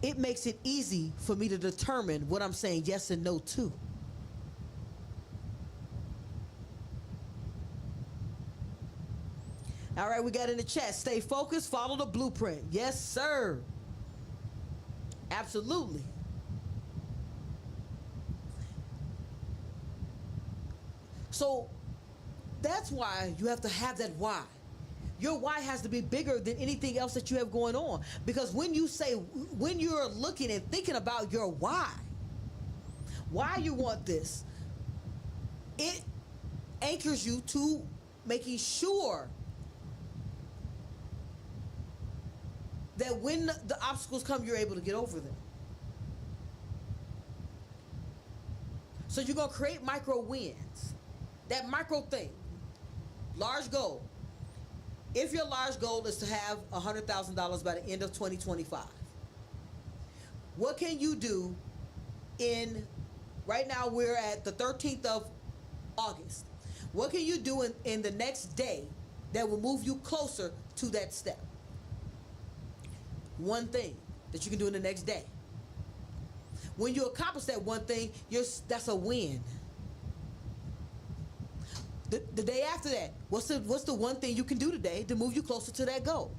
It makes it easy for me to determine what I'm saying yes and no to. All right, we got in the chat. Stay focused, follow the blueprint. Yes, sir. Absolutely. So that's why you have to have that why. Your why has to be bigger than anything else that you have going on. Because when you're looking and thinking about your why you want this, it anchors you to making sure that when the obstacles come, you're able to get over them. So you're going to create micro wins. That micro thing, large goal. If your large goal is to have $100,000 by the end of 2025, what can you do right now we're at the 13th of August. What can you do in the next day that will move you closer to that step? One thing that you can do in the next day. When you accomplish that one thing, that's a win. The day after that, what's the one thing you can do today to move you closer to that goal?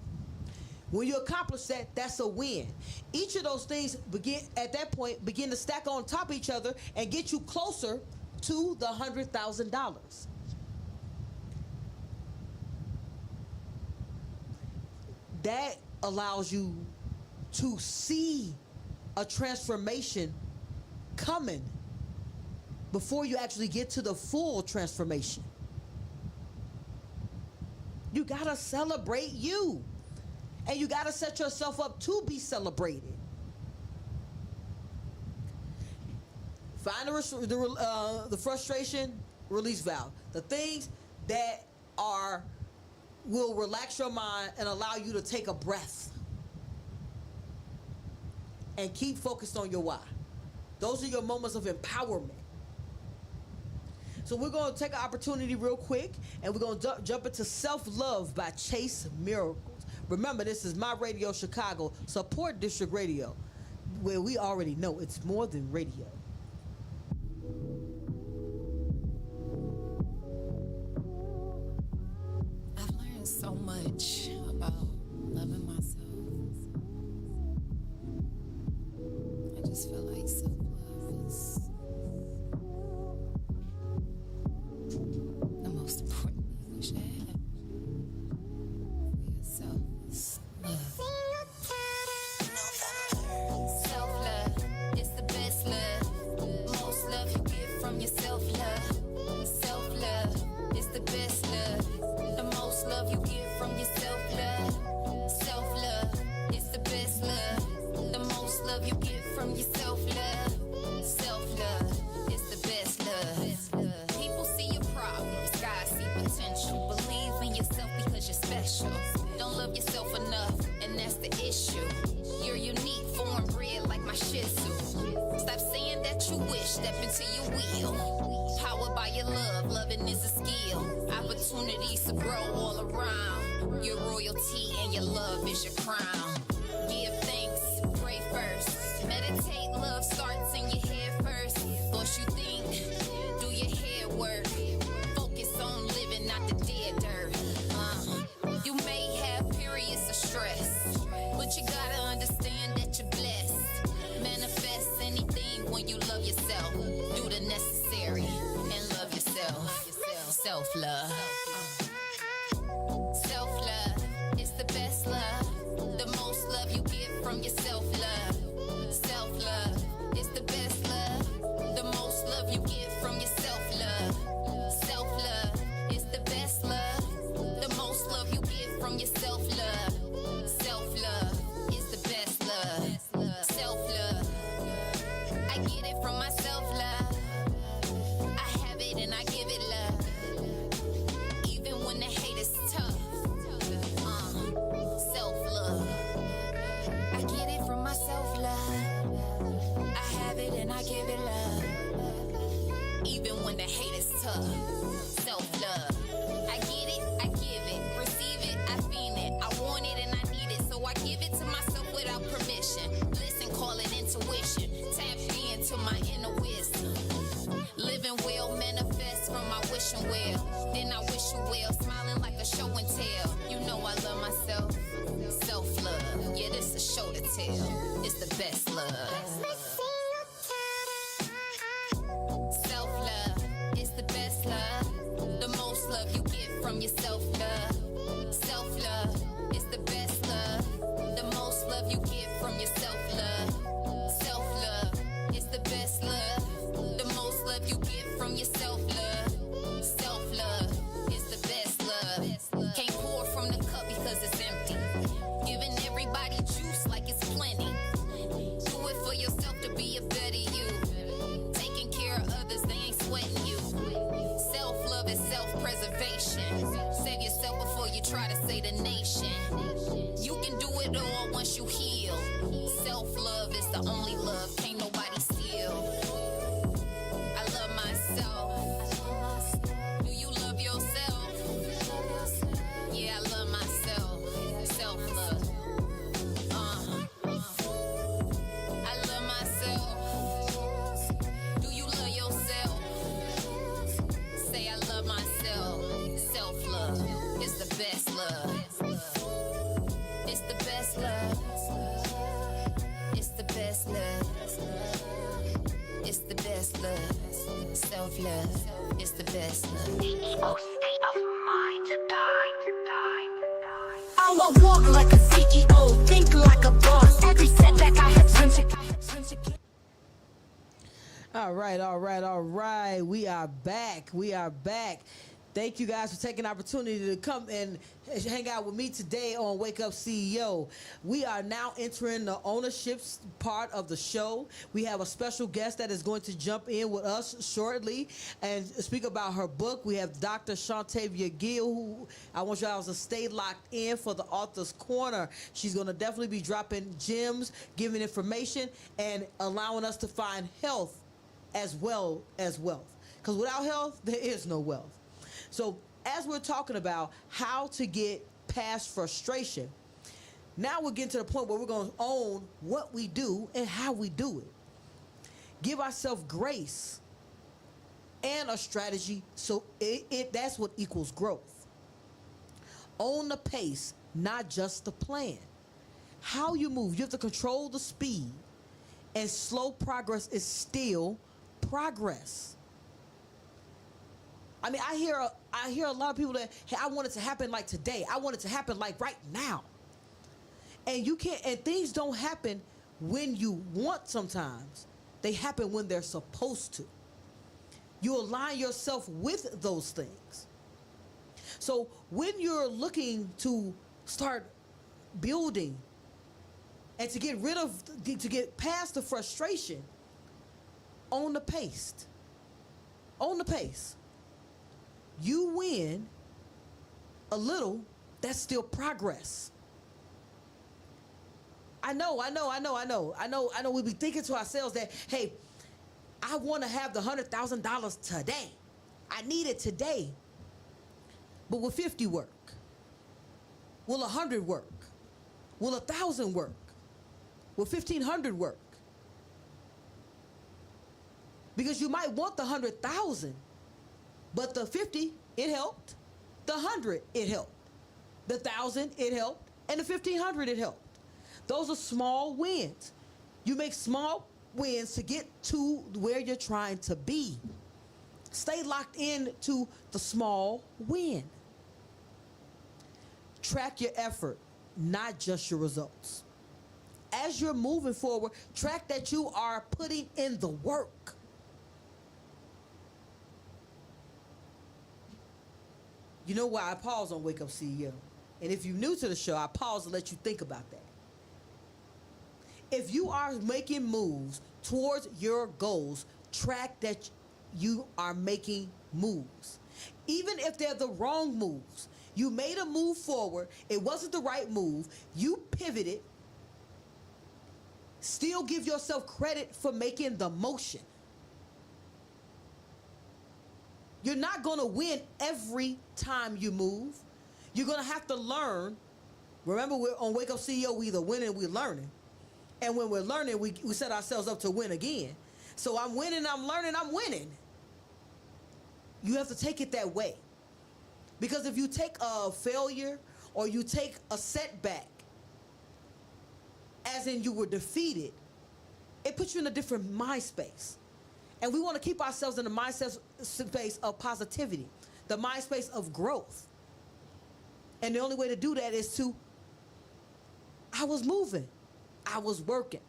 When you accomplish that, that's a win. Each of those things begin to stack on top of each other and get you closer to the $100,000. That allows you to see a transformation coming before you actually get to the full transformation. You gotta celebrate you, and you gotta set yourself up to be celebrated. Find the frustration release valve, the things that will relax your mind and allow you to take a breath and keep focused on your why. Those are your moments of empowerment. So we're going to take an opportunity real quick, and we're going to jump into Self-Love by Chase Miracles. Remember, this is My Radio Chicago, Support District Radio, where we already know it's more than radio. I've learned so much about loving myself. I just feel like self-love is the most important thing you should have for yourself. Is love. Self-love, it's the best love. to your will. Powered by your love, loving is a skill. Opportunities to grow all around. Your royalty and your love is your crown. Give thanks, pray first. Meditate, love starts in your head first. Thoughts you think, do your head work. Focus on living, not the dead dirt. You may have periods of stress, but you gotta understand that you're blessed. Manifest anything when you love yourself. Do the necessary and love yourself. Self-love. Self-love is the best love. The most love you get from your self-love. Self-love is the best love. The most love you get from your self-love. Self-love is the best love. The most love you get from your self-love. Self-love is the best love. Self-love. I get it from my self-love. I have it and I give it love. Even when the hate is tough. Self-love. I get it from my self-love. I have it and I give it love. Even when the hate is tough. Self-love. I get it, I give it, receive it, I feel it. I want it and I need it, so I give it to myself without permission. Listen, call it intuition. Tap into my inner wisdom. Living well, manifest from my wishing well. Then I wish you well, smiling like a show and tell. You know I love myself. Self-love, yeah, this a show to tell. It's the best love. Self-love is the best love. The most love you get from your self-love. Self-love is the best love. The most love you get from your self-love. Self-love is the best love. The most love you get from your self-love. Self-love is the best love. Can't pour from the cup because it's empty. Giving everybody juice like it's plenty. Do it for yourself to be a better you. Taking care of others, they ain't sweating you. Self-love is self-preservation. Save yourself before you try to save the nation. You can do it all once you heal. Self-love is the only love, can't nobody steal. I love myself. Do you love yourself? Yeah, I love myself. Self-love. I love myself. Do you love yourself? Say I love myself. Self-love is the best love. It's the best love. It's the best love. It's the best love. Self-love is the best love. I will walk like a CEO, think like a boss. Every setback I have turned to All right. We are back. Thank you guys for taking the opportunity to come and hang out with me today on Wake Up CEO. We are now entering the ownership part of the show. We have a special guest that is going to jump in with us shortly and speak about her book. We have Dr. Shantavia Gill, who I want you guys to stay locked in for the Author's Corner. She's going to definitely be dropping gems, giving information, and allowing us to find health as well as wealth. Because without health, there is no wealth. So as we're talking about how to get past frustration, now we're getting to the point where we're going to own what we do and how we do it. Give ourselves grace and a strategy, so that's what equals growth. Own the pace, not just the plan. How you move, you have to control the speed, and slow progress is still progress. I mean, I hear a lot of people that, hey, I want it to happen like today. I want it to happen like right now. And you can't, and things don't happen when you want sometimes. They happen when they're supposed to. You align yourself with those things. So when you're looking to start building and to get past the frustration, own the pace. Own the pace. You win a little, that's still progress. I know we be thinking to ourselves that, hey, I want to have the $100,000 today. I need it today. But will 50 work? Will 100 work? Will 1,000 work? Will 1,500 work? Because you might want the 100,000, but the 50, it helped. The 100, it helped. The 1,000, it helped. And the 1,500, it helped. Those are small wins. You make small wins to get to where you're trying to be. Stay locked in to the small win. Track your effort, not just your results. As you're moving forward, track that you are putting in the work. You know why I pause on Wake Up CEO? And if you're new to the show, I pause to let you think about that. If you are making moves towards your goals, track that you are making moves. Even if they're the wrong moves, you made a move forward, it wasn't the right move, you pivoted, still give yourself credit for making the motion. You're not going to win every time you move. You're going to have to learn. Remember, we're on Wake Up CEO, we either winning or we're learning. And when we're learning, we set ourselves up to win again. So I'm winning, I'm learning, I'm winning. You have to take it that way. Because if you take a failure or you take a setback, as in you were defeated, it puts you in a different mind space. And we want to keep ourselves in the mindset space of positivity, the mind space of growth. And the only way to do that is to, I was moving, I was working.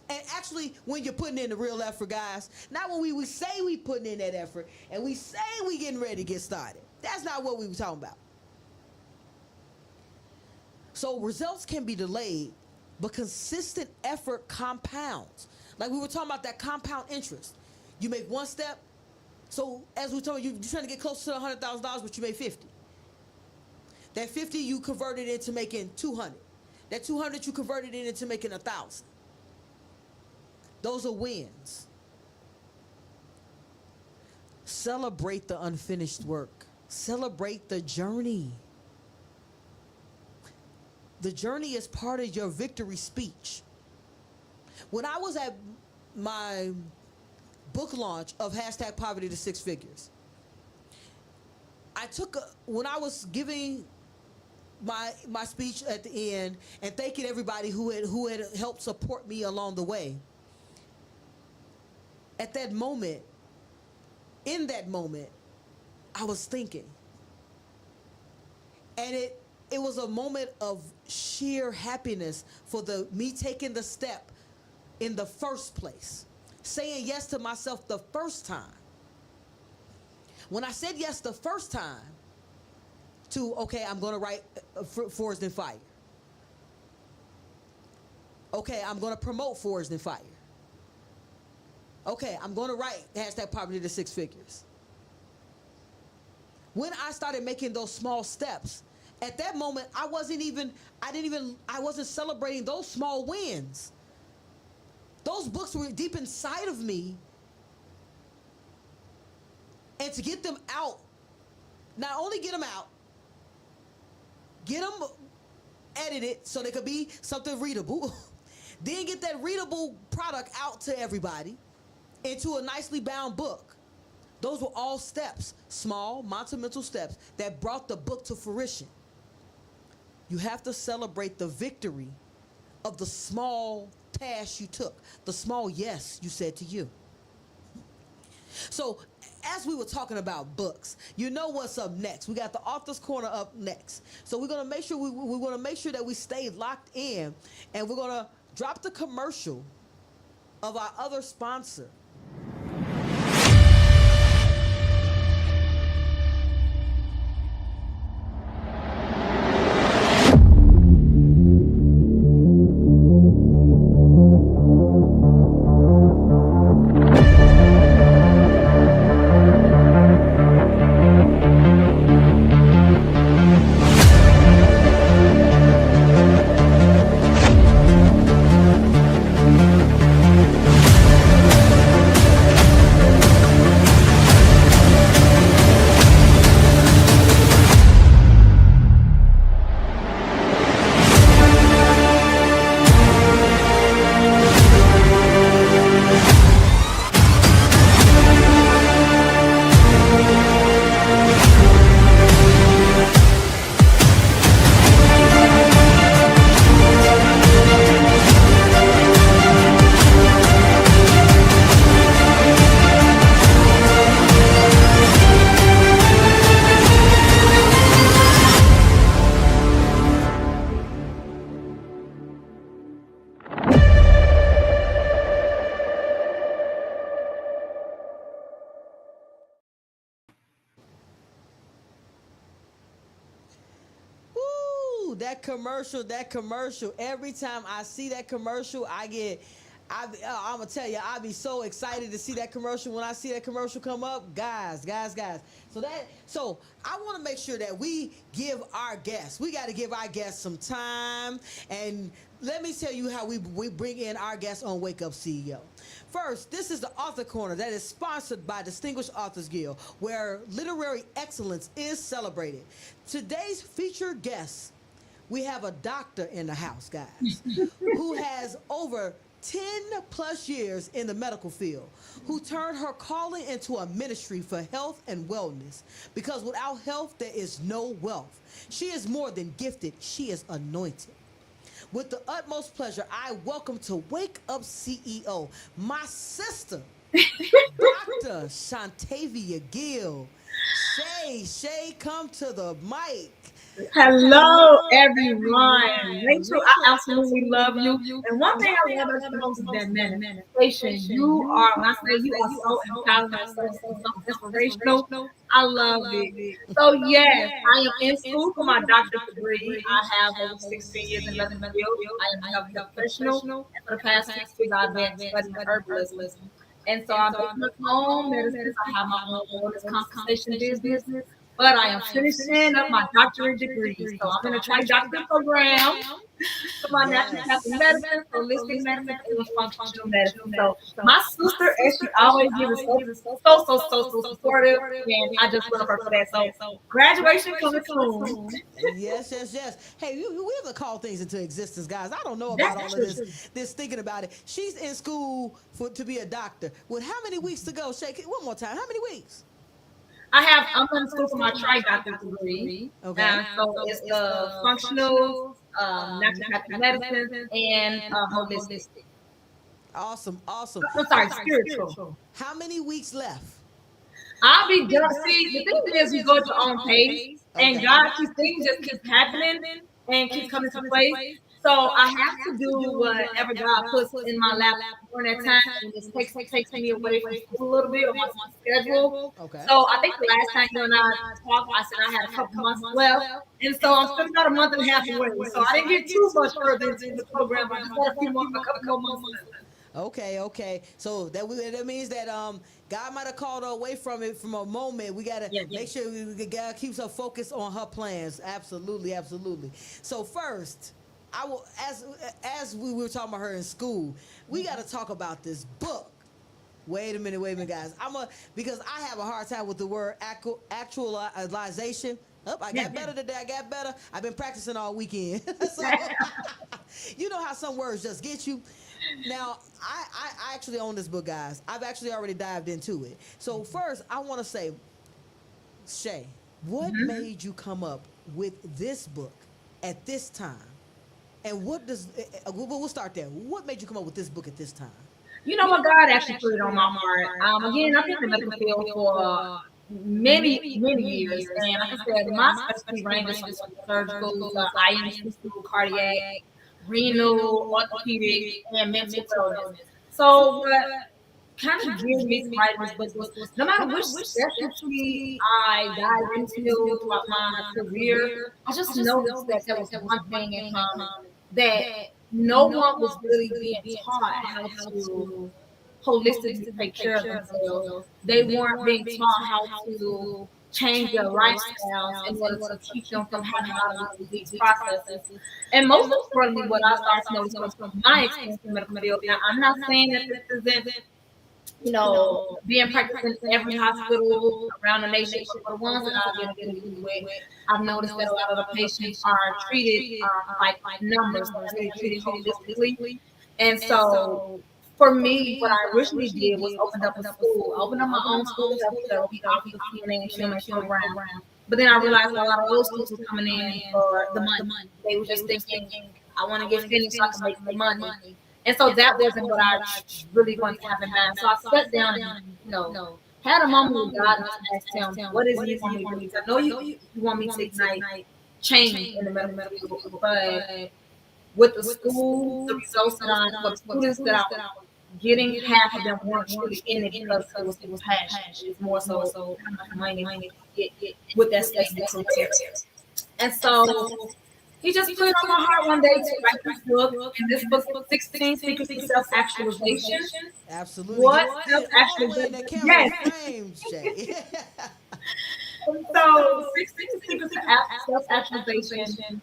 And actually, when you're putting in the real effort, guys, not when we say we putting in that effort and we say we getting ready to get started. That's not what we were talking about. So results can be delayed, but consistent effort compounds. Like we were talking about that compound interest. You make one step. So as we told you, you're trying to get close to $100,000, but you made 50. That 50 you converted into making 200. That 200 you converted it into making 1,000. Those are wins. Celebrate the unfinished work. Celebrate the journey. The journey is part of your victory speech. When I was at my book launch of #Poverty to Six Figures, when I was giving my speech at the end and thanking everybody who had helped support me along the way, at that moment, in that moment, I was thinking. And it was a moment of sheer happiness for me taking the step in the first place. Saying yes to myself the first time. When I said yes the first time to, okay, I'm going to write Forged in Fire. Okay, I'm going to promote Forged in Fire. Okay, I'm going to write #Poverty to Six Figures. When I started making those small steps, at that moment, I wasn't celebrating those small wins. Those books were deep inside of me. And to get them out, not only get them out, get them edited so they could be something readable, then get that readable product out to everybody into a nicely bound book. Those were all steps, small, monumental steps that brought the book to fruition. You have to celebrate the victory of the small task you took, the small yes you said to you. So as we were talking about books, you know what's up next. We got the Author's Corner up next. So we're going to make sure we want to make sure that we stay locked in, and we're going to drop the commercial of our other sponsor. that commercial. Every time I see that commercial, I'm gonna tell you, I be so excited to see that commercial. When I see that commercial come up, guys. So I want to make sure that we give our guests. We got to give our guests some time, and let me tell you how we bring in our guests on Wake Up CEO. First, this is the Author Corner that is sponsored by Distinguished Authors Guild, where literary excellence is celebrated. Today's featured guest, we have a doctor in the house, guys, who has over 10 plus years in the medical field, who turned her calling into a ministry for health and wellness. Because without health, there is no wealth. She is more than gifted, she is anointed. With the utmost pleasure, I welcome to Wake Up CEO, my sister, Dr. Shantavia Gill. Shay, come to the mic. Hello, everyone. Rachel, I absolutely love you. And one thing I love about you most is that manifestation. You are, when I say you are so empowering, so inspirational, I love it. So, yes, I am in school for my doctorate degree. I have over 16 years in medical field. I am a health professional. And for the past 6 years, I've been studying herbalism. And so I'm making my own medicines. I have my own wellness consultation business. But I am finishing up my doctorate degree. So I'm in a tri-doctorate program for my naturopathic medicine, holistic medicine, and functional medicine. So my sister, as she always gives, is so supportive, and I just love her for that. So graduation coming soon. Yes. Hey, we have to call things into existence, guys. I don't know about all of this thinking about it. She's in school to be a doctor. With how many weeks to go? Shake it one more time. How many weeks? I'm in school for my tri-doctorate degree. Okay. So it's the functional, naturopathic medicine, and holistic. Awesome. I'm sorry, spiritual. How many weeks left? I'll be done. See, the thing is, you go at your own pace, and God, things just keep happening and keep coming to place. So I have to do whatever God puts in my lap during that time, and it takes me away from school a little bit on my schedule. Okay. So I think the last time you and I talked, I said I had a couple months left, and so I'm still about a month and a half away. So I didn't get too much further into the program. I just got a couple more months left. Okay. So that means that God might have called her away from it from a moment. We gotta make sure God keeps her focused on her plans. Absolutely. So first, I will as we were talking about her in school, we got to talk about this book. Wait a minute, guys. Because I have a hard time with the word actualization. I got better today. I've been practicing all weekend. So, you know how some words just get you. Now, I actually own this book, guys. I've actually already dived into it. So first, I want to say, Shay, what made you come up with this book at this time? And we'll start there. What made you come up with this book at this time? You know what? God actually put it on my heart. Again, I've been in the medical field for many years, and like I said, my specialty ranges from surgical, IMC, cardiac, renal, orthopedic, and mental wellness. So what kind of drew me to write this book was no matter which specialty I dive into throughout my career, I just noticed that there was one thing in common, that no one was really being taught how to holistically take care of themselves. They weren't being taught how to change their lifestyles in order to keep them from having all of these processes. And most importantly, what I started to notice was from my experience in the medical field. Now, I'm not saying that this isn't, being practiced in every hospital around the nation, but for the ones that I've been dealing with, I've noticed that a lot of the patients are treated like numbers, they're treated holistically. And so, for me, what I originally did was opened up a school, opened up my own school therapy, office of healing and human program. But then I realized a lot of those students were coming in for the money. They were just thinking, I want to get finished so I can make the money. And so that wasn't what I really wanted to have in mind. So I sat down and, had a moment with God and asked him, what is it you want me to do? I know you want me to ignite change in the medical field, but with the school, the results for the students that I was getting, half of them weren't really in it because it was passion. It was more so money to get with that state. And so He just put it on my heart one day to write this book, and this book is 16 Secrets to Self-Actualization. Absolutely. What Get all the way in self-actualization? that camera Yes. frames, Jay. And so 16 Secrets to Self-Actualization.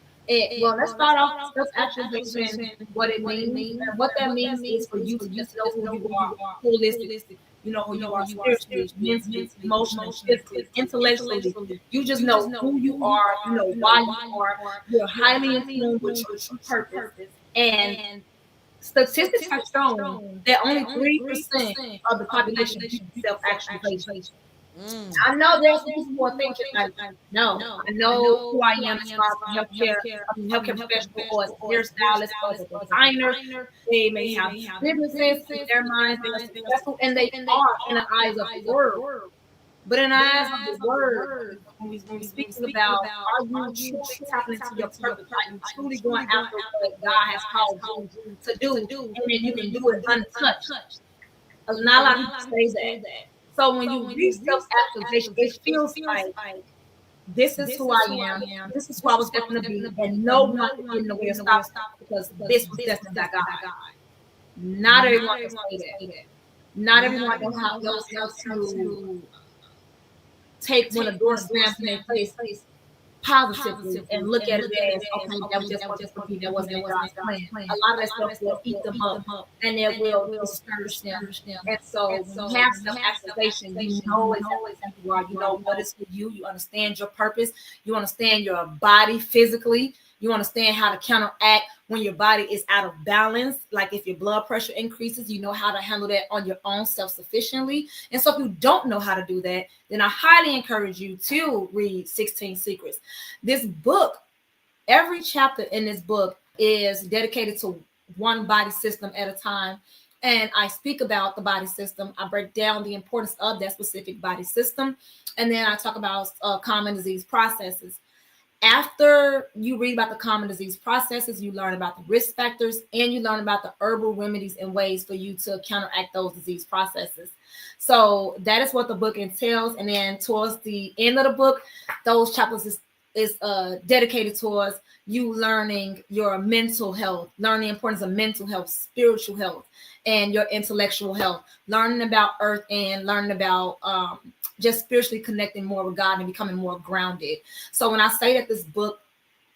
Well, let's start off with self-actualization, what it means. And what that means is for you to just know who you are holistically. You know who you are spiritually, mentally, emotionally, physically, intellectually. You just know who you are, you know why you are. You're highly in tune with your true purpose. And statistics have shown that only 3% of the population reach self-actualization. I know there's some people who are thinking like, no, I know who I am as far as a healthcare, healthcare professional or as a hairstylist or as a designer. They may have businesses in their minds, they are successful, and they are in the eyes of the world. But in the eyes of the word, when we speaking about, are you truly tapping into your purpose? Are you truly going after what God has called you to do? And then you can do it untouched. Not a lot of people say that. So when you reach self-actualization, it feels like this is who I am. This is who I was destined to be, and no one can get in the way of stopping me because this was destined by God. Not everyone can say that. Not everyone knows how to take when a door slams in their face positively and look at it as, okay, that was just supposed to be, that wasn't in God's plan. A lot of that stuff will eat them up and it will discourage them. And so when you have self-actualization, you know exactly who you are. You know what is for you. You understand your purpose. You understand your body physically. You understand how to counteract when your body is out of balance. Like if your blood pressure increases, you know how to handle that on your own self-sufficiently. And so if you don't know how to do that, then I highly encourage you to read 16 Secrets. This book, every chapter in this book is dedicated to one body system at a time. And I speak about the body system. I break down the importance of that specific body system. And then I talk about common disease processes. After you read about the common disease processes, you learn about the risk factors and you learn about the herbal remedies and ways for you to counteract those disease processes. So that is what the book entails. And then towards the end of the book, those chapters is dedicated towards you learning your mental health, learning the importance of mental health, spiritual health, and your intellectual health, learning about earth and learning about just spiritually connecting more with God and becoming more grounded. So when I say that this book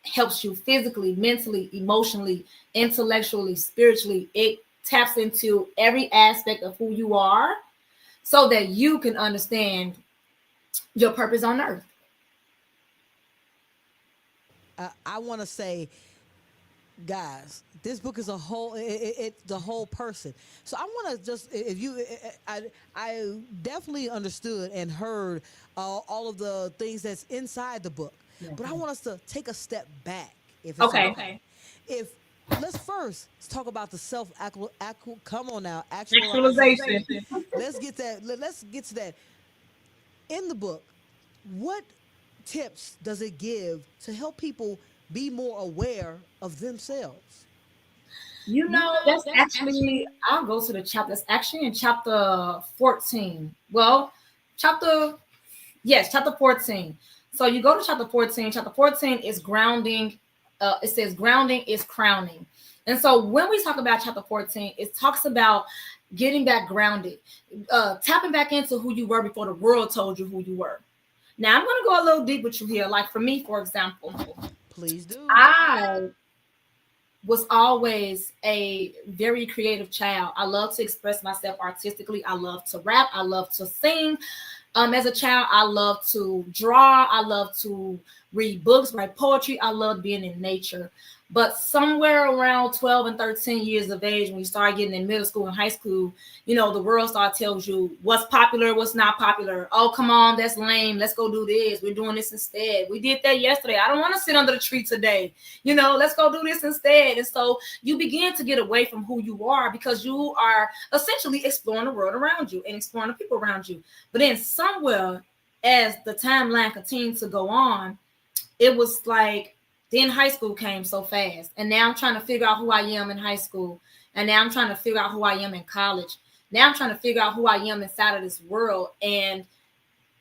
helps you physically, mentally, emotionally, intellectually, spiritually, it taps into every aspect of who you are so that you can understand your purpose on earth. I want to say, guys, this book is a whole it's the whole person. So I want to just, if you I definitely understood and heard all of the things that's inside the book, but I want us to take a step back, if it's okay. If let's first talk about the come on now, actualization. Let's get that. Let's get to that. In the book, what tips does it give to help people be more aware of themselves? You know, that's actually, I'll go to the chapter. That's actually in chapter 14. Well, chapter 14. So you go to chapter 14. Chapter 14 is grounding. It says grounding is crowning. And so when we talk about chapter 14, it talks about getting back grounded, tapping back into who you were before the world told you who you were. Now, I'm going to go a little deep with you here. Like for me, for example, Please do. I was always a very creative child. I love to express myself artistically. I love to rap. I love to sing. As a child, I love to draw. I love to read books, write poetry. I love being in nature. But somewhere around 12 and 13 years of age, when you start getting in middle school and high school, you know, the world starts tells you what's popular, what's not popular. Oh, come on, that's lame. Let's go do this. We're doing this instead. We did that yesterday. I don't want to sit under the tree today. You know, let's go do this instead. And so you begin to get away from who you are because you are essentially exploring the world around you and exploring the people around you. But then somewhere, as the timeline continued to go on, it was like, then high school came so fast. And now I'm trying to figure out who I am in high school. And now I'm trying to figure out who I am in college. Now I'm trying to figure out who I am inside of this world. And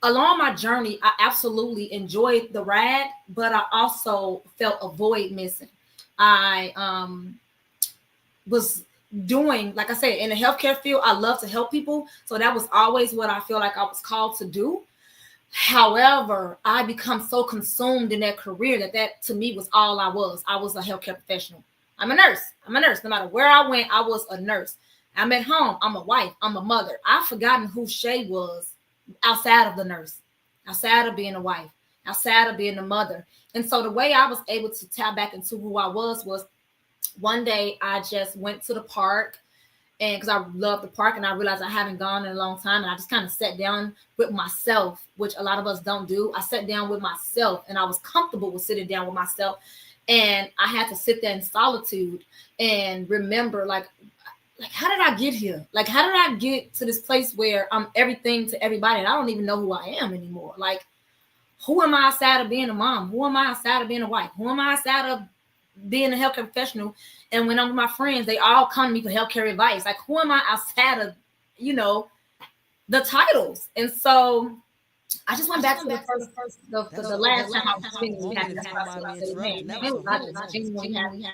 along my journey, I absolutely enjoyed the ride, but I also felt a void missing. I was doing, like I said, in the healthcare field, I love to help people. So that was always what I feel like I was called to do. However, I become so consumed in that career that to me was all I was. I was a healthcare professional. I'm a nurse. I'm a nurse. No matter where I went, I was a nurse. I'm at home. I'm a wife. I'm a mother. I've forgotten who Shay was outside of the nurse, outside of being a wife, outside of being a mother. And so the way I was able to tap back into who I was one day I just went to the park, and because I love the park and I realized I haven't gone in a long time, and I just kind of sat down with myself, which a lot of us don't do. I sat down with myself, and I was comfortable with sitting down with myself, and I had to sit there in solitude and remember, like how did I get here? Like how did I get to this place where I'm everything to everybody and I don't even know who I am anymore? Like, who am I outside of being a mom? Who am I outside of being a wife? Who am I outside of being a healthcare professional? And when I'm with my friends, they all come to me for healthcare advice. Like, who am I outside of, the titles? And so I just went back to the last time I was genuinely happy. That's what I said, man, it was not just genuinely happy.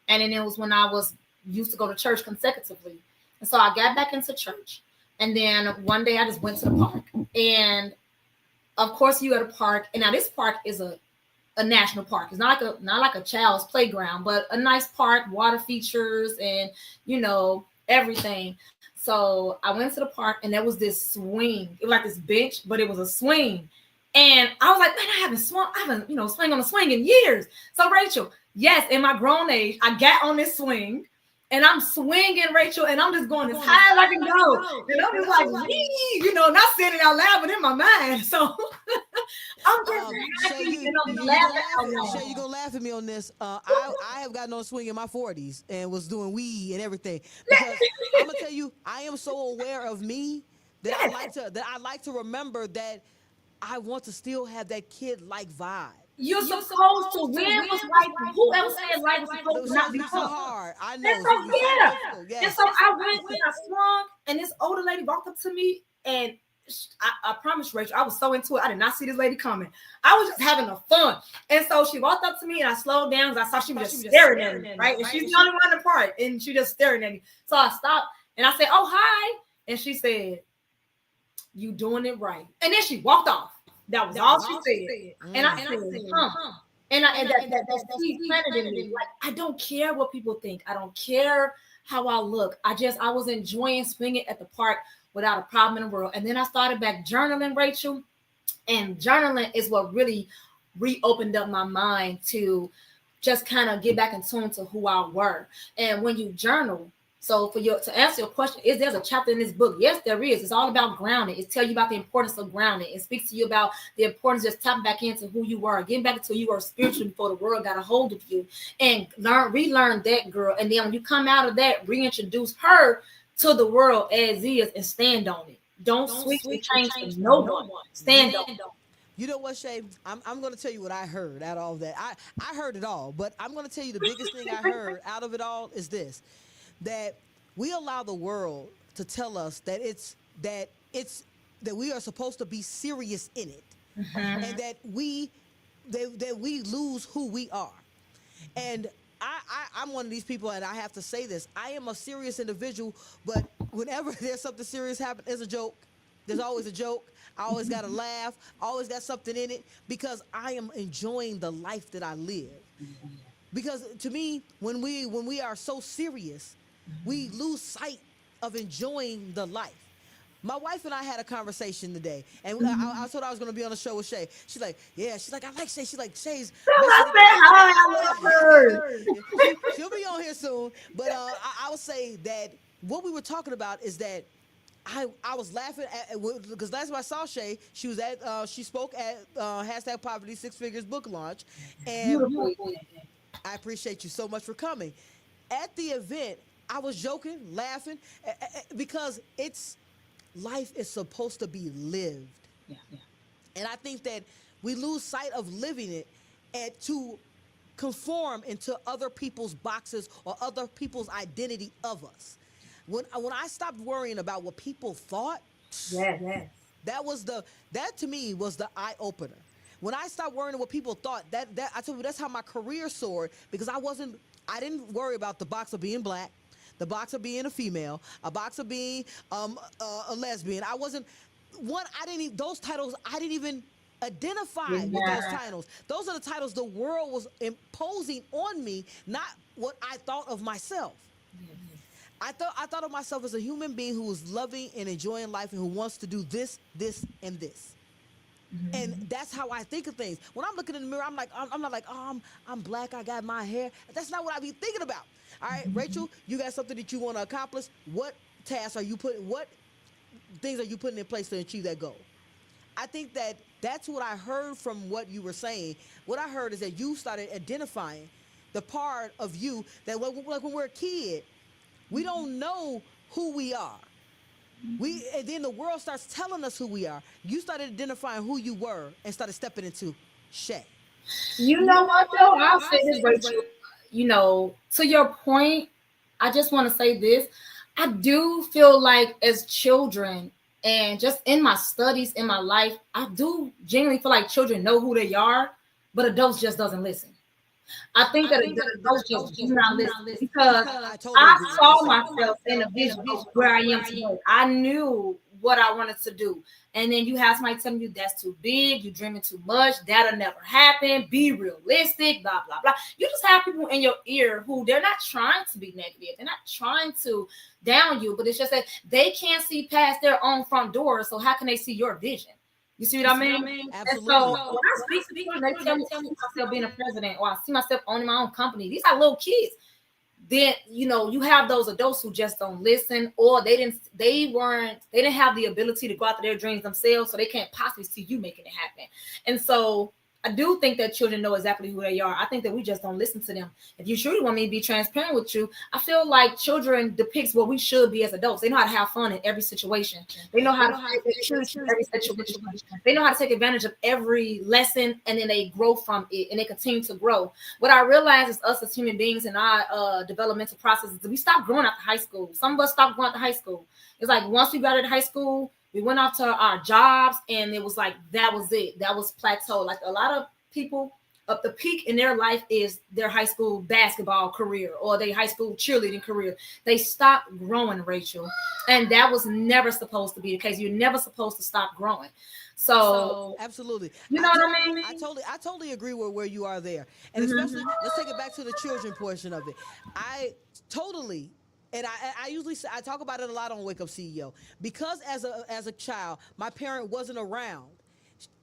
And then it was when I was used to go to church consecutively. And so I got back into church. And then one day I just went to the park. And of course you at a park. And now this park is a national park. It's not like a child's playground, but a nice park, water features and everything. So I went to the park and there was this swing. It was like this bench, but it was a swing. And I was like, man, I haven't swung on a swing in years. So Rachel, yes, in my grown age, I got on this swing and I'm swinging, Rachel, and I'm just going as high as I can go. And I'm just like, not saying it out loud, but in my mind. So I'm just happy and I'm laughing out loud. Shay, you're going to laugh at me on this. I have gotten on a swing in my 40s and was doing weed and everything. Because I'm going to tell you, I am so aware of me that I like to remember that I want to still have that kid-like vibe. You're supposed to win was right. Whoever said right was supposed to not be so hard. I know. And so yeah. And so I went and I swung, and this older lady walked up to me, and I promise, Rachel, I was so into it. I did not see this lady coming. I was just having a fun. And so she walked up to me, and I slowed down because I saw she was just staring at me, right? And she's the only one in the park, and she just staring at me. So I stopped, and I said, "Oh, hi," and she said, "You doing it right." And then she walked off. That was all she said. And I said, huh. And that seed planted in me. Like, I don't care what people think. I don't care how I look. I was enjoying swinging at the park without a problem in the world. And then I started back journaling, Rachel. And journaling is what really reopened up my mind to just kind of get back in tune to who I were. And when you journal, so to answer your question, there's a chapter in this book? Yes, there is. It's all about grounding. It tells you about the importance of grounding. It speaks to you about the importance of just tapping back into who you were, getting back into who you were spiritually before the world got a hold of you, and relearn that girl. And then when you come out of that, reintroduce her to the world as is and stand on it. Don't switch and change for no one. Stand on it. You know what, Shay? I'm going to tell you what I heard out of all that. I heard it all, but I'm going to tell you the biggest thing I heard out of it all is this. That we allow the world to tell us that we are supposed to be serious in it, and that we lose who we are. And I'm one of these people, and I have to say this: I am a serious individual, but whenever there's something serious happen, there's a joke. There's always a joke. I always got to laugh. I always got something in it because I am enjoying the life that I live. Because to me, when we are so serious, we lose sight of enjoying the life. My wife and I had a conversation today, and I told her I was going to be on the show with Shay. She's like, yeah. She's like, I like Shay. She's like, Shay's. I love her. She'll be on here soon. But I would say that what we were talking about is that I was laughing because last time I saw Shay, she was she spoke at hashtag Poverty Six Figures book launch, and I appreciate you so much for coming. At the event, I was joking, laughing, because life is supposed to be lived. Yeah. And I think that we lose sight of living it and to conform into other people's boxes or other people's identity of us. When I stopped worrying about what people thought, That to me was the eye opener. When I stopped worrying what people thought, that I told you that's how my career soared, because I didn't worry about the box of being black, the box of being a female, a box of being a lesbian. I wasn't one. I didn't even, those titles. I didn't even identify with those Yeah. titles. Those are the titles the world was imposing on me, not what I thought of myself. I thought of myself as a human being who was loving and enjoying life and who wants to do this, this, and this. And that's how I think of things. When I'm looking in the mirror, I'm not like, oh, I'm black, I got my hair. That's not what I be thinking about. All right, Rachel, you got something that you want to accomplish. What tasks are you putting? What things are you putting in place to achieve that goal? I think that that's what I heard from what you were saying. What I heard is that you started identifying the part of you that, like when we're a kid, we don't know who we are. And then the world starts telling us who we are. You started identifying who you were and started stepping into Shay. You know what though? I'll say this, Rachel. You know, to your point, I just want to say this. I do feel like as children and just in my studies in my life, I do genuinely feel like children know who they are, but adults just doesn't listen. I think that adults just do not listen because I totally I agree with saw you. myself in a vision of where I am today. I knew what I wanted to do. And then you have somebody telling you that's too big, you're dreaming too much, that'll never happen, be realistic, blah, blah, blah. You just have people in your ear who they're not trying to be negative. They're not trying to down you, but it's just that they can't see past their own front door. So how can they see your vision? You see what I mean? Absolutely. And so when I speak to people and they tell me I see myself being a president or I see myself owning my own company, these are little kids. Then you have those adults who just don't listen, or they didn't have the ability to go after their dreams themselves, so they can't possibly see you making it happen. And so I do think that children know exactly who they are. I think that we just don't listen to them. If you truly want me to be transparent with you, I feel like children depicts what we should be as adults. They know how to have fun in every situation. They know how to choose every situation. They know how to take advantage of every lesson, and then they grow from it, and they continue to grow. What I realize is us as human beings in our developmental processes, we stop growing after high school. Some of us stopped going to high school. It's like once we got out of high school, we went off to our jobs, and it was like that was it. That was plateau. Like a lot of people, up the peak in their life is their high school basketball career or their high school cheerleading career. They stop growing, Rachel, and that was never supposed to be the case. You're never supposed to stop growing. So Absolutely. you know what I mean? I totally agree with where you are there. And especially, let's take it back to the children portion of it. I totally, and I usually say, I talk about it a lot on Wake Up CEO, because as a child, my parent wasn't around.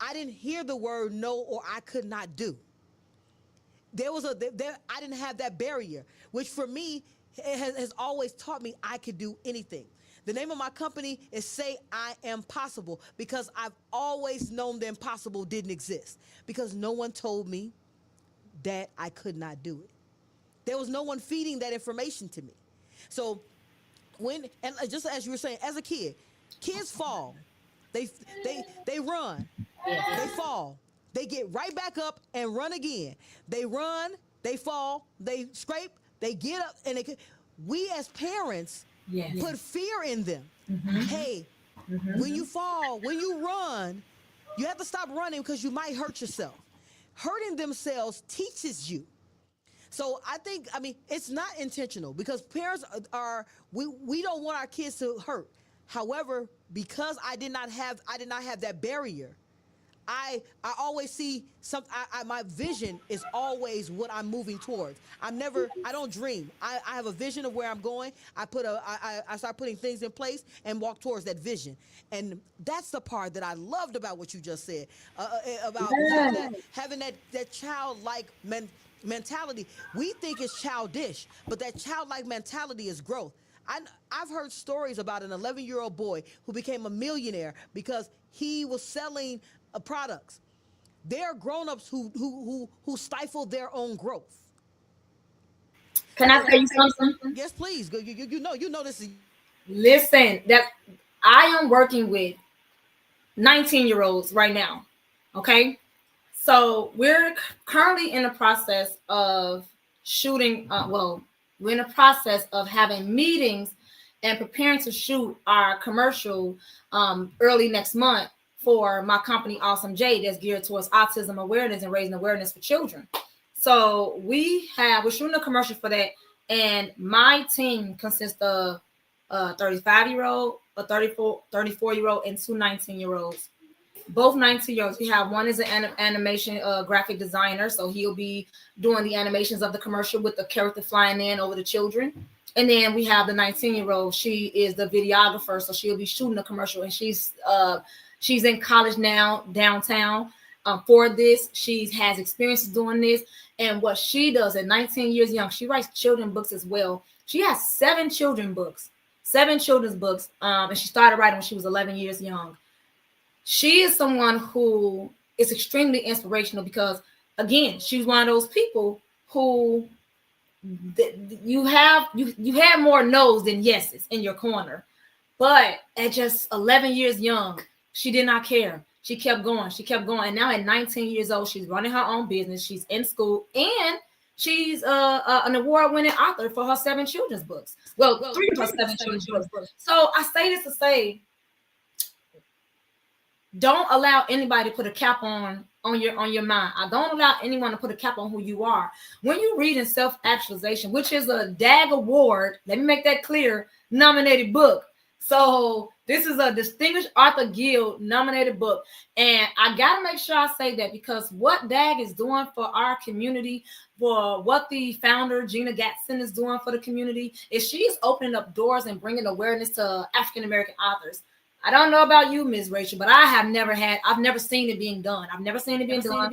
I didn't hear the word no or I could not do. I didn't have that barrier, which for me has always taught me I could do anything. The name of my company is Say I Am Possible, because I've always known the impossible didn't exist, because no one told me that I could not do it. There was no one feeding that information to me. So and just as you were saying, as a kid, kids fall. They run, they fall, they get right back up and run again. They run, they fall, they scrape, they get up, and we as parents put fear in them. Hey, when you fall, when you run, you have to stop running because you might hurt yourself. Hurting themselves teaches you. So I mean, it's not intentional, because parents we don't want our kids to hurt. However, because I did not have that barrier, I always see my vision is always what I'm moving towards. I don't dream. I have a vision of where I'm going. I start putting things in place and walk towards that vision. And that's the part that I loved about what you just said, about having that childlike mentality. We think it's childish, but that childlike mentality is growth. I've heard stories about an 11-year-old boy who became a millionaire because he was selling products. There are grown-ups who stifle their own growth. Can I tell you something? Yes, please. You know this is. Listen, that I am working with 19-year-olds right now. Okay. So we're currently in the process of shooting. We're in the process of having meetings and preparing to shoot our commercial early next month for my company Awesome J that's geared towards autism awareness and raising awareness for children. So we're shooting a commercial for that, and my team consists of a 35-year-old, a 34-year-old, and two 19-year-olds. Both 19-year-olds. We have one is an animation graphic designer, so he'll be doing the animations of the commercial with the character flying in over the children. And then we have the 19-year-old. She is the videographer, so she'll be shooting the commercial, and she's in college now downtown for this. She has experience doing this, and what she does at 19 years young, she writes children's books as well. She has seven children's books, and she started writing when she was 11 years young. She is someone who is extremely inspirational because, again, she's one of those people who you had more no's than yeses in your corner. But at just 11 years young, she did not care. She kept going. And now at 19 years old, she's running her own business. She's in school, and she's an award-winning author for her 7 children's books. Well, 3 of her 7 children's books. So I say this to say, don't allow anybody to put a cap on your mind. I don't allow anyone to put a cap on who you are. When you read in Self-Actualization, which is a DAG award, let me make that clear, nominated book. So this is a Distinguished Author Guild nominated book. And I got to make sure I say that, because what DAG is doing for our community, for what the founder, Gina Gatson, is doing for the community, is she's opening up doors and bringing awareness to African-American authors. I don't know about you, Ms. Rachel, but I've never seen it being done. So I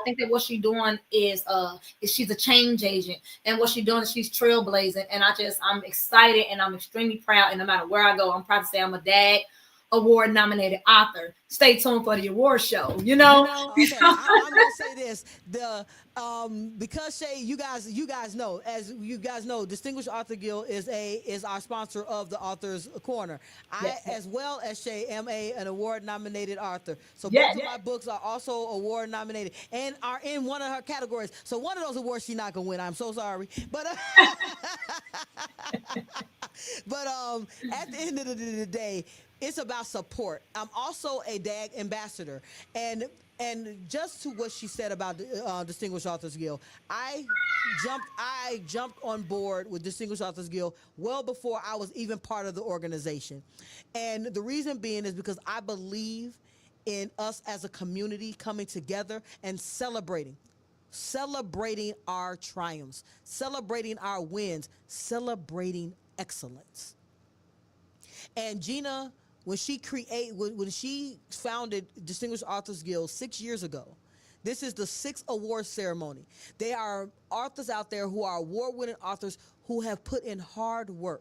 think that what she's doing is she's a change agent, and what she's doing is she's trailblazing. And I'm excited, and I'm extremely proud. And no matter where I go, I'm proud to say I'm a DAG award nominated author. Stay tuned for the award show. Okay, I'm gonna say this: because Shay, you guys know, Distinguished Author Guild is our sponsor of the Author's Corner. I, as well as Shay, am an award nominated author. So both of my books are also award nominated and are in one of her categories. So one of those awards she's not gonna win. I'm so sorry, but at the end of the day, it's about support. I'm also a DAG ambassador, and just to what she said about Distinguished Authors Guild, I jumped on board with Distinguished Authors Guild well before I was even part of the organization, and the reason being is because I believe in us as a community coming together and celebrating our triumphs, celebrating our wins, celebrating excellence. And Gina, when she founded Distinguished Authors Guild 6 years ago, this is the 6th award ceremony. There are authors out there who are award-winning authors who have put in hard work.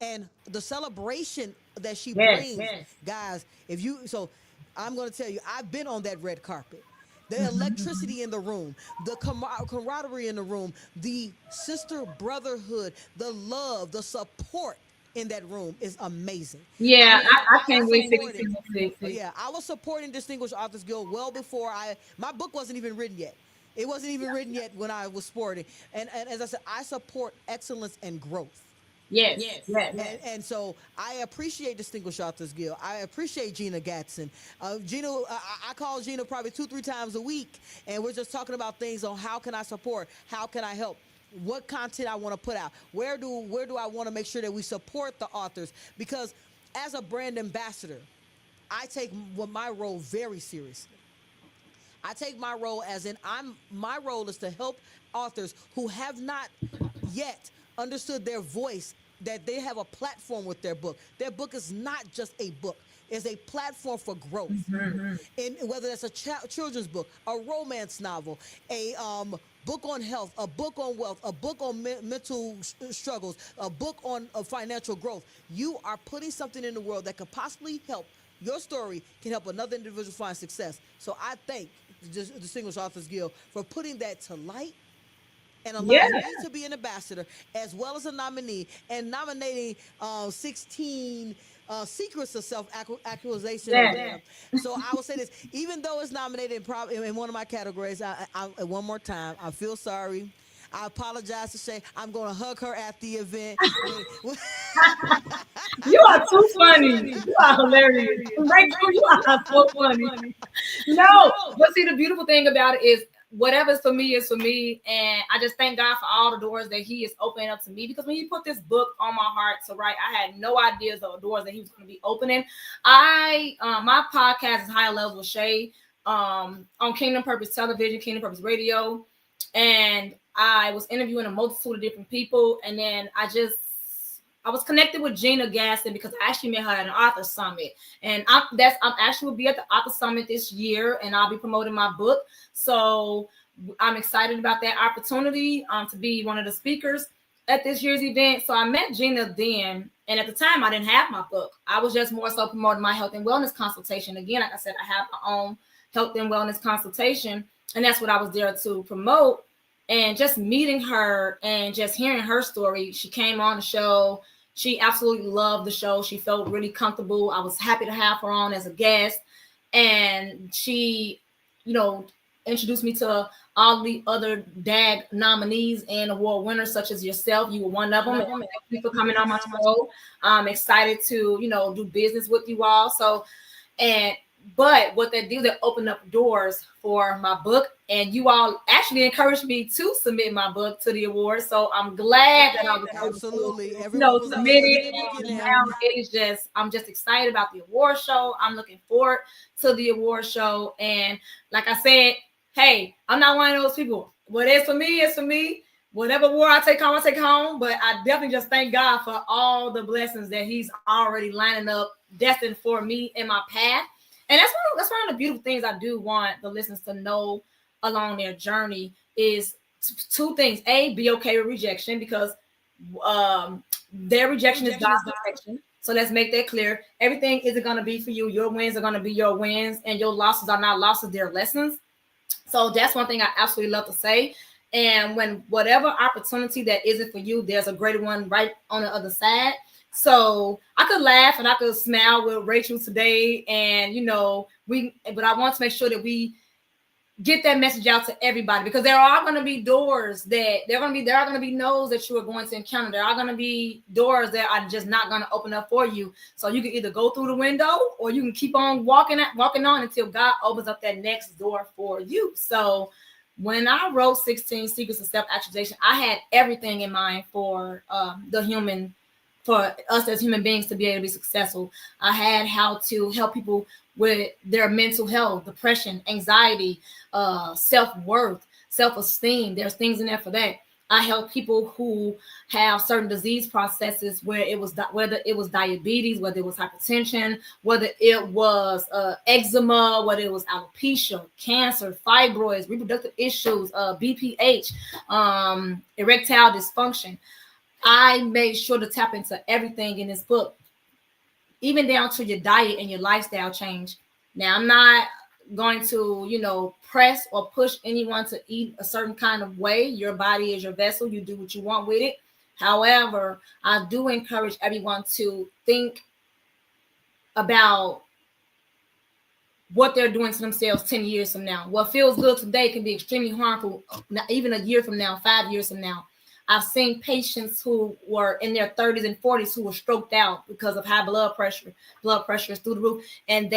And the celebration that she brings, guys, I'm going to tell you, I've been on that red carpet. The electricity in the room, the camaraderie in the room, the sister brotherhood, the love, the support in that room is amazing. Yeah, I can't wait to Yeah, I was supporting Distinguished Authors Guild well before my book wasn't even written yet. It wasn't even written yet when I was supporting. And as I said, I support excellence and growth. Yes. And so I appreciate Distinguished Authors Guild. I appreciate Gina Gatson. Gina, I call Gina probably 2-3 times a week, and we're just talking about things on how can I support, how can I help, what content I want to put out, where do I want to make sure that we support the authors, because as a brand ambassador, I take my role very seriously. I take my role as in my role is to help authors who have not yet understood their voice, that they have a platform with their book. Their book is not just a book. It's a platform for growth. And whether that's a children's book, a romance novel, a book on health, a book on wealth, a book on mental struggles, a book on financial growth, you are putting something in the world that could possibly help. Your story can help another individual find success. So I thank the Distinguished Authors Guild for putting that to light and allowing me to be an ambassador as well as a nominee, and nominating 16 secrets of self-actualization. So I will say this, even though it's nominated in one of my categories, I one more time, I feel sorry. I apologize to Shay. I'm going to hug her at the event. You are too funny. You are hilarious. Rachel, you are so funny. No, but see, the beautiful thing about it is whatever's for me is for me. And I just thank God for all the doors that He is opening up to me. Because when He put this book on my heart to write, I had no ideas of the doors that He was going to be opening. My podcast is High Level with Shay on Kingdom Purpose Television, Kingdom Purpose Radio. And I was interviewing a multitude of different people. And then I was connected with Gina Gaston because I actually met her at an author summit, and I'm actually will be at the author summit this year, and I'll be promoting my book. So I'm excited about that opportunity to be one of the speakers at this year's event. So I met Gina then, and at the time I didn't have my book. I was just more so promoting my health and wellness consultation. Again, like I said, I have my own health and wellness consultation, and that's what I was there to promote. And just meeting her and just hearing her story, she came on the show. She absolutely loved the show. She felt really comfortable. I was happy to have her on as a guest. And she, introduced me to all the other DAG nominees and award winners, such as yourself. You were one of them. And thank you for coming on my show. I'm excited to, do business with you all. But what they do, they open up doors for my book, and you all actually encouraged me to submit my book to the award. So I'm glad that I was absolutely submitted. Now I'm just excited about the award show. I'm looking forward to the award show, and like I said, hey, I'm not one of those people. What is for me is for me. Whatever award I take home, I take home. But I definitely just thank God for all the blessings that He's already lining up, destined for me in my path. And that's one of the beautiful things I do want the listeners to know along their journey is two things. A, be okay with rejection, because their rejection is God's protection. So let's make that clear. Everything isn't going to be for you. Your wins are going to be your wins, and your losses are not losses, they're lessons. So that's one thing I absolutely love to say. And when whatever opportunity that isn't for you, there's a greater one right on the other side. So I could laugh and I could smile with Rachel today, and but I want to make sure that we get that message out to everybody, because there are going to be doors that there are going to be no's that you are going to encounter. There are going to be doors that are just not going to open up for you. So you can either go through the window, or you can keep on walking on until God opens up that next door for you. So when I wrote 16 Secrets of Self-Actualization, I had everything in mind for for us as human beings to be able to be successful. I had how to help people with their mental health, depression, anxiety, self-worth, self-esteem. There's things in there for that. I help people who have certain disease processes, whether it was diabetes, whether it was hypertension, whether it was eczema, whether it was alopecia, cancer, fibroids, reproductive issues, BPH, erectile dysfunction. I made sure to tap into everything in this book, even down to your diet and your lifestyle change. Now, I'm not going to, press or push anyone to eat a certain kind of way. Your body is your vessel. You do what you want with it. However, I do encourage everyone to think about what they're doing to themselves 10 years from now. What feels good today can be extremely harmful, even a year from now, 5 years from now. I've seen patients who were in their 30s and 40s who were stroked out because of high blood pressure. Blood pressure is through the roof. And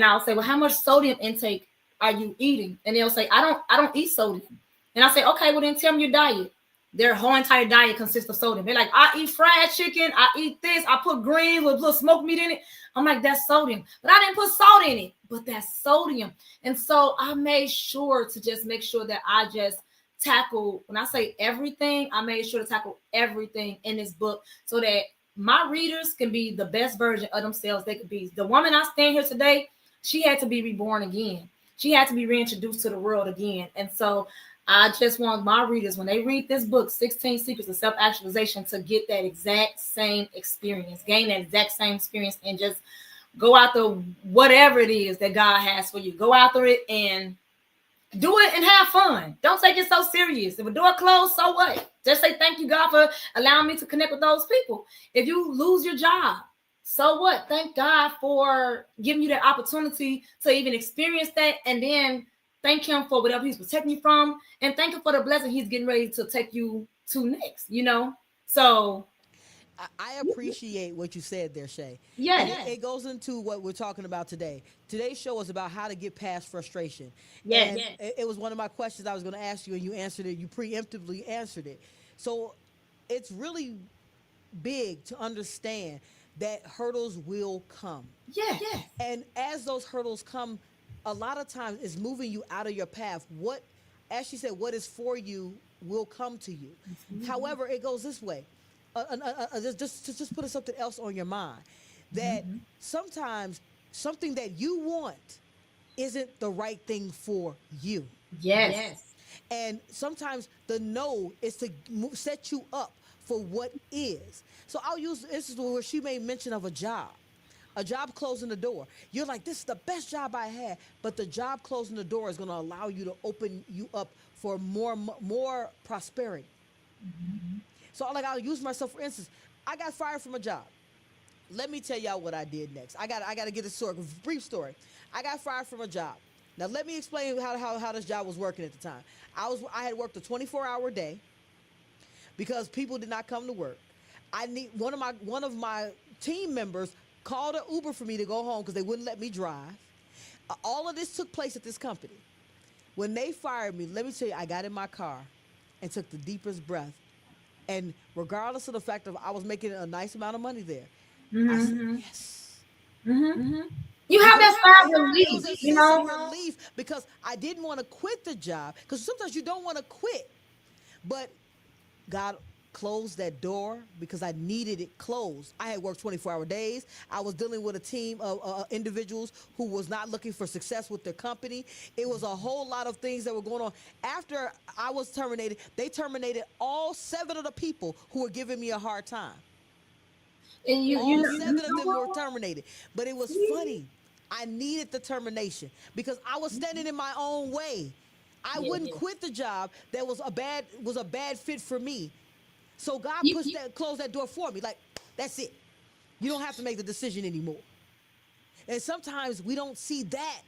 I'll say, well, how much sodium intake are you eating? And they'll say, I don't eat sodium. And I say, okay, well then tell me your diet. Their whole entire diet consists of sodium. They're like, I eat fried chicken, I eat this, I put greens with little smoked meat in it. I'm like, that's sodium. But I didn't put salt in it, but that's sodium. And so I made sure to just make sure that I just tackle, when I say everything, I made sure to tackle everything in this book so that my readers can be the best version of themselves they could be. The woman I stand here today, she had to be reborn again. She had to be reintroduced to the world again. And so I just want my readers, when they read this book, 16 Secrets of Self-Actualization, to get that exact same experience, gain that exact same experience, and just go after whatever it is that God has for you. Go after it and do it and have fun. Don't take it so serious. If a door closed, so what? Just say thank you, God, for allowing me to connect with those people. If you lose your job, so what? Thank God for giving you that opportunity to even experience that, and then Thank him for whatever he's protecting you from, and thank him for the blessing he's getting ready to take you to next, you know? So, I appreciate what you said there, Shay. yeah. And it goes into what we're talking about today. Today's show is about how to get past frustration. Yes. And it was one of my questions I was going to ask you, and you answered it. You preemptively answered it. So it's really big to understand that hurdles will come. Yeah. And as those hurdles come, a lot of times it's moving you out of your path. What, as she said, what is for you will come to you. However, it goes this way. Just put something else on your mind. That sometimes something that you want isn't the right thing for you. Yes. And sometimes the no is to set you up for what is. So I'll use this is where she made mention of a job closing the door. You're like, this is the best job I had, but the job closing the door is going to allow you to open you up for more prosperity. So like I'll use myself for instance. I got fired from a job. Let me tell y'all what I did next. I got to get a brief story. I got fired from a job. Now let me explain how this job was working at the time. I had worked a 24-hour day because people did not come to work. I need one of my team members called an Uber for me to go home because they wouldn't let me drive. All of this took place at this company. When they fired me, let me tell you, I got in my car and took the deepest breath. And regardless of the fact that I was making a nice amount of money there, I said, yes. You have that sigh of relief, you know? Relief because I didn't want to quit the job. Because sometimes you don't want to quit. But God closed that door because I needed it closed. I had worked 24-hour days. I was dealing with a team of individuals who was not looking for success with their company. It was a whole lot of things that were going on. After I was terminated, they terminated all 7 of the people who were giving me a hard time. And all 7 of them were terminated. But it was funny. I needed the termination because I was standing in my own way. I wouldn't quit the job that was a bad fit for me. So God closed that door for me. Like, that's it. You don't have to make the decision anymore. And sometimes we don't see that.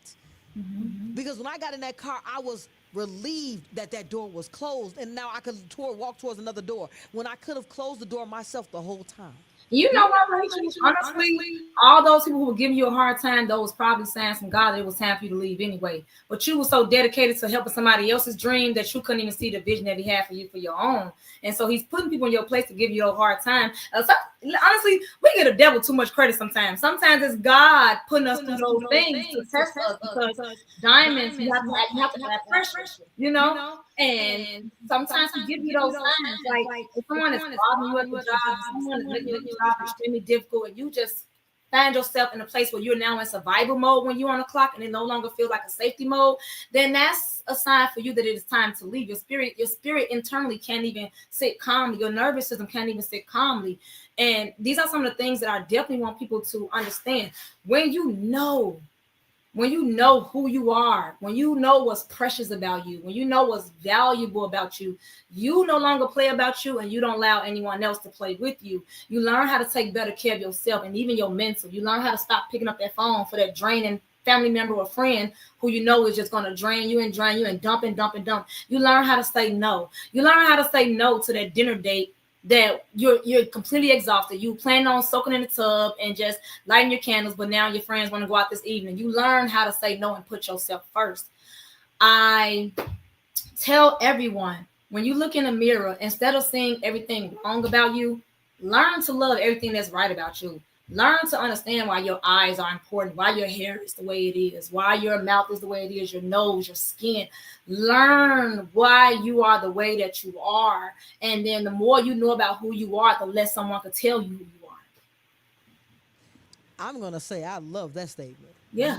Because when I got in that car, I was relieved that door was closed. And now I could walk towards another door when I could have closed the door myself the whole time. You know what, Rachel? Honestly, all those people who were giving you a hard time, those probably signs from God that it was time for you to leave anyway. But you were so dedicated to helping somebody else's dream that you couldn't even see the vision that he had for you for your own. And so he's putting people in your place to give you a hard time. Honestly, we give the devil too much credit sometimes. Sometimes it's God putting us through those things to test us because diamonds, you have to have pressure, you know? And sometimes he gives you those signs. Like if someone is bothering you at the job, someone is making your job extremely difficult, and you just find yourself in a place where you're now in survival mode when you're on the clock and it no longer feels like a safety mode, then that's a sign for you that it is time to leave. Your spirit internally can't even sit calmly. Your nervous system can't even sit calmly. And these are some of the things that I definitely want people to understand. When you know who you are, when you know what's precious about you, when you know what's valuable about you, you no longer play about you and you don't allow anyone else to play with you. You learn how to take better care of yourself and even your mental. You learn how to stop picking up that phone for that draining family member or friend who you know is just going to drain you and dump. You learn how to say no. You learn how to say no to that dinner date that you're completely exhausted. You plan on soaking in the tub and just lighting your candles, but now your friends want to go out this evening. You learn how to say no and put yourself first. I tell everyone, when you look in the mirror, instead of seeing everything wrong about you, learn to love everything that's right about you. Learn to understand why your eyes are important, why your hair is the way it is, why your mouth is the way it is, your nose, your skin. Learn why you are the way that you are. And then the more you know about who you are, the less someone can tell you who you are. I'm going to say I love that statement. Yeah.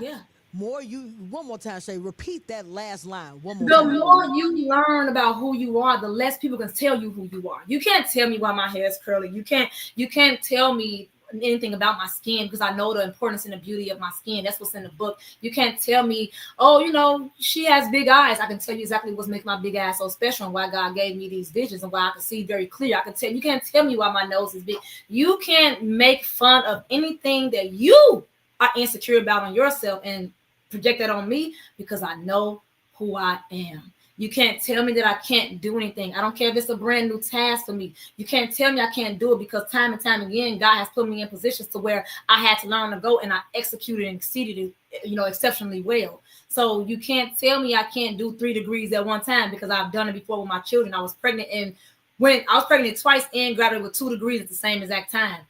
One more time, Shay, repeat that last line one more The time. more you learn about who you are, the less people can tell you who you are. You can't tell me why my hair is curly. You can't tell me anything about my skin because I know the importance and the beauty of my skin. That's what's in the book. You can't tell me, oh, she has big eyes. I can tell you exactly what's making my big eyes so special and why God gave me these visions and why I can see very clear. You can't tell me why my nose is big. You can't make fun of anything that you are insecure about on yourself and project that on me because I know who I am. You can't tell me that I can't do anything. I don't care if it's a brand new task for me. You can't tell me I can't do it, because time and time again, God has put me in positions to where I had to learn to go, and I executed and exceeded it, exceptionally well. So you can't tell me I can't do 3 degrees at one time, because I've done it before with my children. I was pregnant, and when I was pregnant twice and graduated with 2 degrees at the same exact time.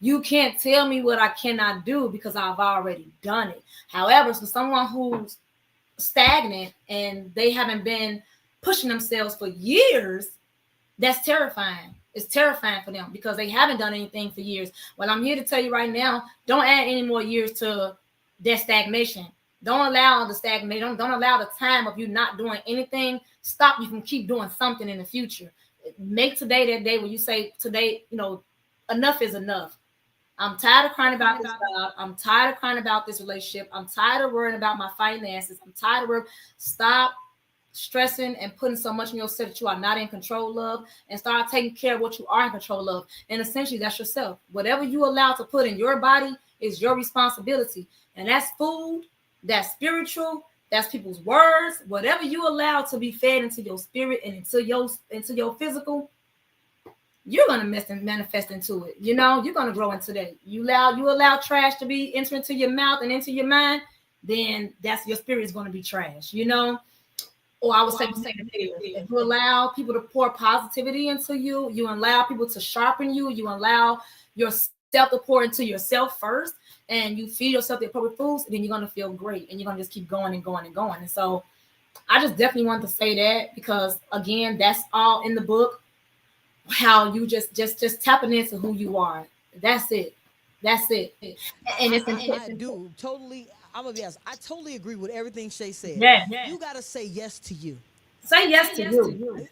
You can't tell me what I cannot do, because I've already done it. However, for someone who's stagnant and they haven't been pushing themselves for years, that's terrifying. It's terrifying for them, because they haven't done anything for years. Well, I'm here to tell you right now, don't add any more years to that stagnation. Don't allow the stagnation. Don't allow the time of you not doing anything stop you from keep doing something in the future. Make today that day when you say today, enough is enough. I'm tired of crying about this job. I'm tired of crying about this relationship. I'm tired of worrying about my finances. I'm tired of worrying. Stop stressing and putting so much in yourself that you are not in control of, and start taking care of what you are in control of. And essentially, that's yourself. Whatever you allow to put in your body is your responsibility. And that's food, that's spiritual, that's people's words. Whatever you allow to be fed into your spirit and into your physical, you're gonna manifest into it. You're gonna grow into that. You allow trash to be enter into your mouth and into your mind, then that's your spirit is gonna be trash. Or I would say, if you allow people to pour positivity into you, you allow people to sharpen you, you allow yourself to pour into yourself first, and you feed yourself the appropriate foods, then you're gonna feel great, and you're gonna just keep going and going and going. And so, I just definitely wanted to say that, because again, that's all in the book. How you just tapping into who you are. That's it. And it's I do totally. I'm gonna be honest. I totally agree with everything Shay said. Yeah. You gotta say yes to you. Say yes to you.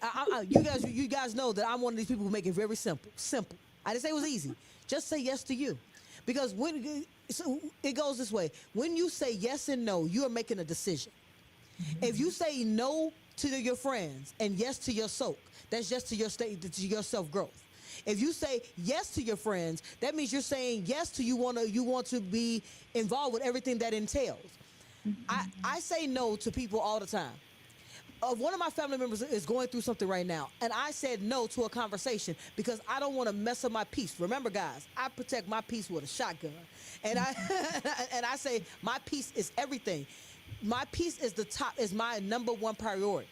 You guys know that I'm one of these people who make it very simple. Simple. I didn't say it was easy. Just say yes to you, because so it goes this way. When you say yes and no, you are making a decision. Mm-hmm. If you say no to your friends and yes to your soak, that's yes to your your self growth. If you say yes to your friends, that means you're saying yes to you want to be involved with everything that entails. Mm-hmm. I say no to people all the time. One of my family members is going through something right now, and I said no to a conversation because I don't want to mess up my peace. Remember, guys, I protect my peace with a shotgun, and I say my peace is everything. My peace is my number one priority.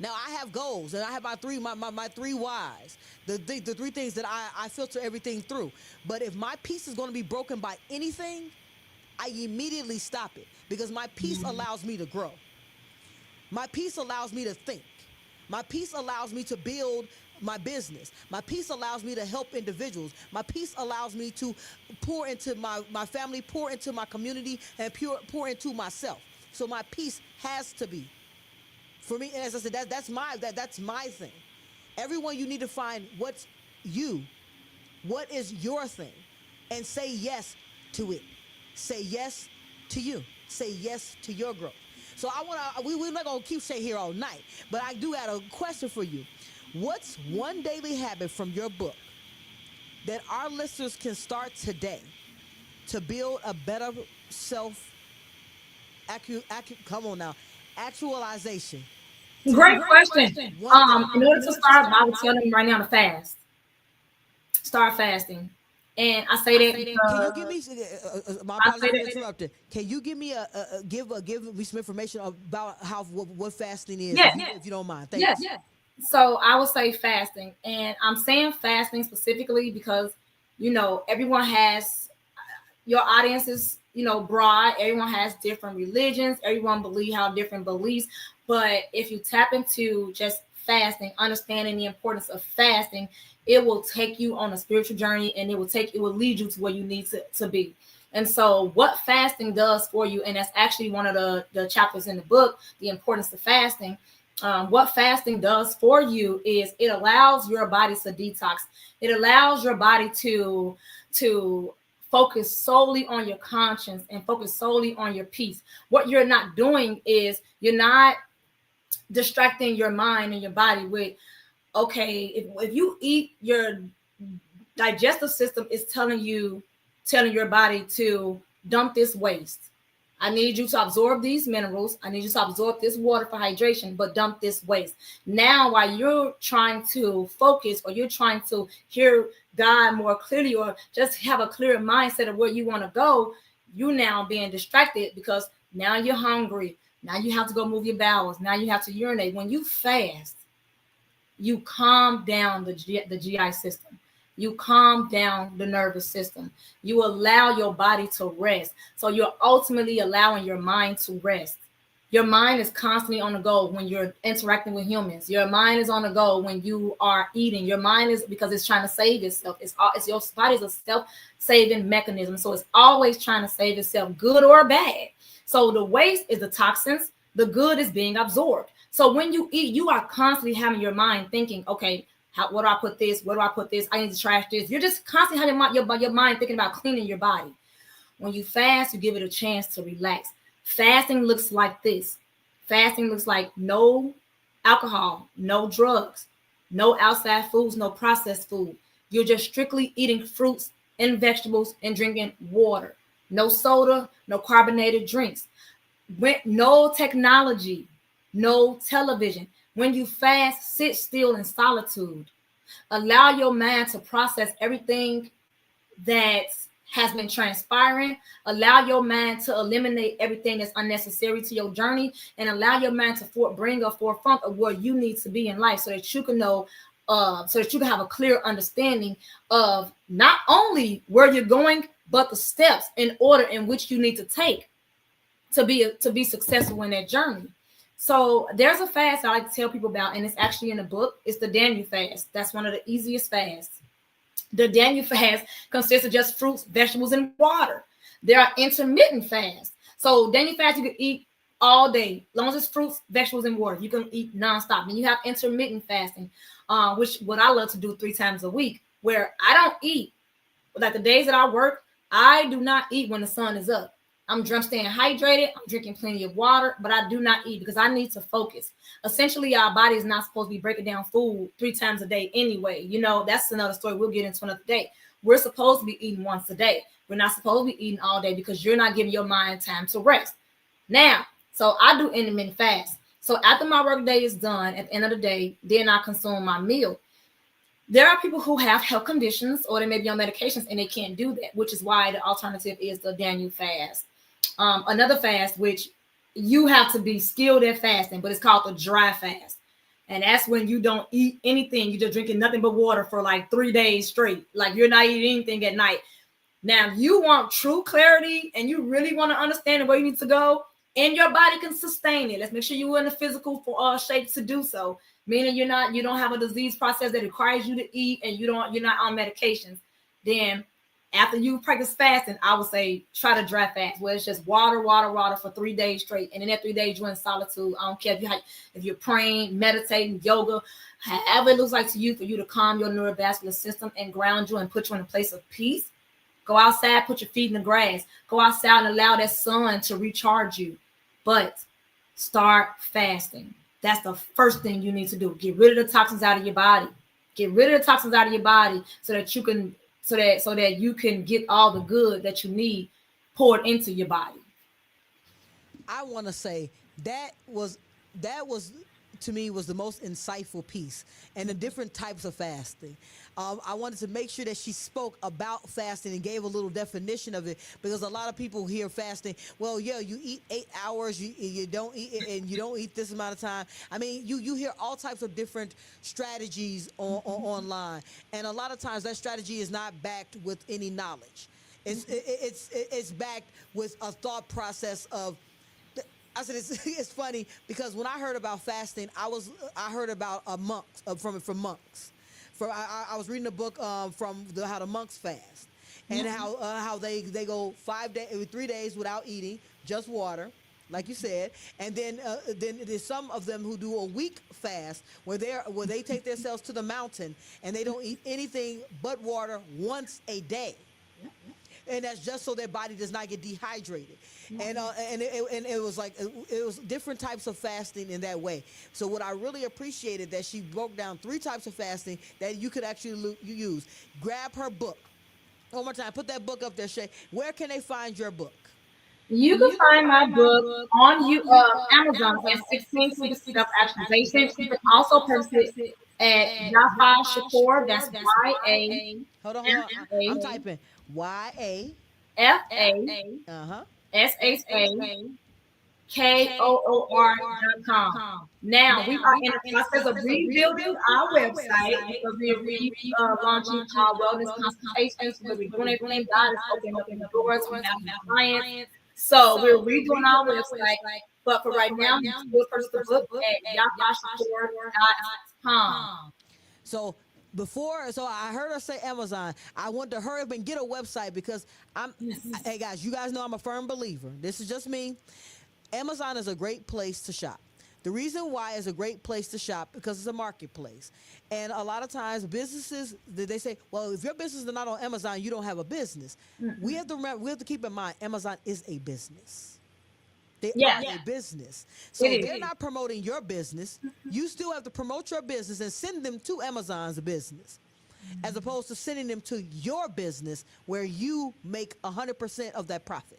Now I have goals, and I have my three whys, the 3 things that I filter everything through. But if my peace is going to be broken by anything, I immediately stop it, because my peace allows me to grow. My peace allows me to think. My peace allows me to build my business. My peace allows me to help individuals. My peace allows me to pour into my family, pour into my community, and pour into myself. So my peace has to be. For me, as I said, that's my thing. Everyone, you need to find what is your thing, and say yes to it. Say yes to you. Say yes to your growth. So we're not gonna keep Shay here all night, but I do have a question for you. What's one daily habit from your book that our listeners can start today to build a better actualization? Great question. In order to start, I would tell them right now to fast. Start fasting. And I say that because, can you give me my apologies for interrupting. Can you give me give me some information about what fasting is? Yeah. If you don't mind. Thank you. Yeah. So I would say fasting, and I'm saying fasting specifically because everyone has your audience is broad. Everyone has different religions. Everyone have different beliefs. But if you tap into just fasting, understanding the importance of fasting, it will take you on a spiritual journey, and it will lead you to where you need to be. And so what fasting does for you, and that's actually one of the chapters in the book, the importance of fasting. What fasting does for you is it allows your body to detox. It allows your body to focus solely on your conscience and focus solely on your peace. What you're not doing is you're not distracting your mind and your body with, okay, if you eat, your digestive system is telling your body to dump this waste. I need you to absorb these minerals. I need you to absorb this water for hydration, but dump this waste. Now, while you're trying to focus or you're trying to hear God more clearly or just have a clearer mindset of where you want to go, you now being distracted because now you're hungry. Now you have to go move your bowels. Now you have to urinate. When you fast, you calm down the GI system. You calm down the nervous system. You allow your body to rest. So you're ultimately allowing your mind to rest. Your mind is constantly on the go when you're interacting with humans. Your mind is on the go when you are eating. Your mind is, because it's trying to save itself. It's your body's a self-saving mechanism. So it's always trying to save itself, good or bad. So the waste is the toxins. The good is being absorbed. So when you eat, you are constantly having your mind thinking, okay, what do I put this? Where do I put this? I need to trash this. You're just constantly having your mind thinking about cleaning your body. When you fast, you give it a chance to relax. Fasting looks like this. Fasting looks like no alcohol, no drugs, no outside foods, no processed food. You're just strictly eating fruits and vegetables and drinking water. No soda, no carbonated drinks. No technology, no television. When you fast, sit still in solitude. Allow your mind to process everything that has been transpiring. Allow your mind to eliminate everything that's unnecessary to your journey, and allow your mind to bring a forefront of where you need to be in life, so that you can know, so that you can have a clear understanding of not only where you're going, but the steps in order in which you need to take to be successful in that journey. So there's a fast I like to tell people about, and it's actually in the book. It's the Daniel fast. That's one of the easiest fasts. The Daniel fast consists of just fruits, vegetables, and water. There are intermittent fasts. So Daniel fast, you can eat all day, as long as it's fruits, vegetables, and water. You can eat nonstop. And you have intermittent fasting, which what I love to do 3 times a week, where I don't eat. Like the days that I work, I do not eat when the sun is up. I'm staying hydrated. I'm drinking plenty of water, but I do not eat because I need to focus. Essentially, our body is not supposed to be breaking down food 3 times a day anyway. You know, that's another story we'll get into another day. We're supposed to be eating once a day. We're not supposed to be eating all day because you're not giving your mind time to rest. Now, so I do intermittent fast. So after my work day is done, at the end of the day, then I consume my meal. There are people who have health conditions or they may be on medications and they can't do that, which is why the alternative is the Daniel fast. Another fast, which you have to be skilled at fasting, but it's called the dry fast. And that's when you don't eat anything. You're just drinking nothing but water for like 3 days straight. Like you're not eating anything at night. Now, if you want true clarity and you really want to understand where you need to go and your body can sustain it, let's make sure you're in a physical shape to do so. Meaning you don't have a disease process that requires you to eat and you're not on medications. Then after you practice fasting, I would say try to dry fast, where it's just water for 3 days straight. And in that 3 days, you're in solitude. I don't care if you're praying, meditating, yoga, however it looks like to you, for you to calm your neurovascular system and ground you and put you in a place of peace. Go outside, put your feet in the grass. Go outside and allow that sun to recharge you. But start fasting. That's the first thing you need to do. Get rid of the toxins out of your body. Get rid of the toxins out of your body so that you can get all the good that you need poured into your body. I want to say that was to me was the most insightful piece, and the different types of fasting. I wanted to make sure that she spoke about fasting and gave a little definition of it, because a lot of people hear fasting, well, yeah, you eat 8 hours, you don't eat, and you don't eat this amount of time. I mean, you hear all types of different strategies online, and a lot of times that strategy is not backed with any knowledge. It's backed with a thought process of. I said it's funny because when I heard about fasting, I heard about monks from monks. I was reading a book from how the monks fast, and how they go 3 days without eating, just water, like you said, and then there's some of them who do a week fast where they take themselves to the mountain and they don't eat anything but water once a day. And that's just so their body does not get dehydrated. And it was like it was different types of fasting in that way. So what I really appreciated that she broke down 3 types of fasting that you could actually use. Grab her book. One more time, put that book up there, Shay. Where can they find your book? You can find my book on Amazon at 16 Secrets to Self-Actualization. You can also purchase it at Yafa Shakur. That's Hold on. I'm YAFA typing Y-A. Uh-huh. KOOR.com. Now we are in the process of rebuilding our website because we are launching our wellness consultations where we're doing everything. God is opening up new doors. We have new clients. So we're redoing our website. But for right now, you can still purchase the book at yafashakur.com. So so I heard her say Amazon. I want to hurry up and get a website because hey guys, you guys know I'm a firm believer. This is just me. Amazon is a great place to shop. The reason why it's a great place to shop because it's a marketplace. And a lot of times businesses, they say, well, if your business is not on Amazon, you don't have a business. We have to remember, we have to keep in mind, Amazon is a business. They are a business. So they're not promoting your business. You still have to promote your business and send them to Amazon's business, as opposed to sending them to your business where you make 100% of that profit.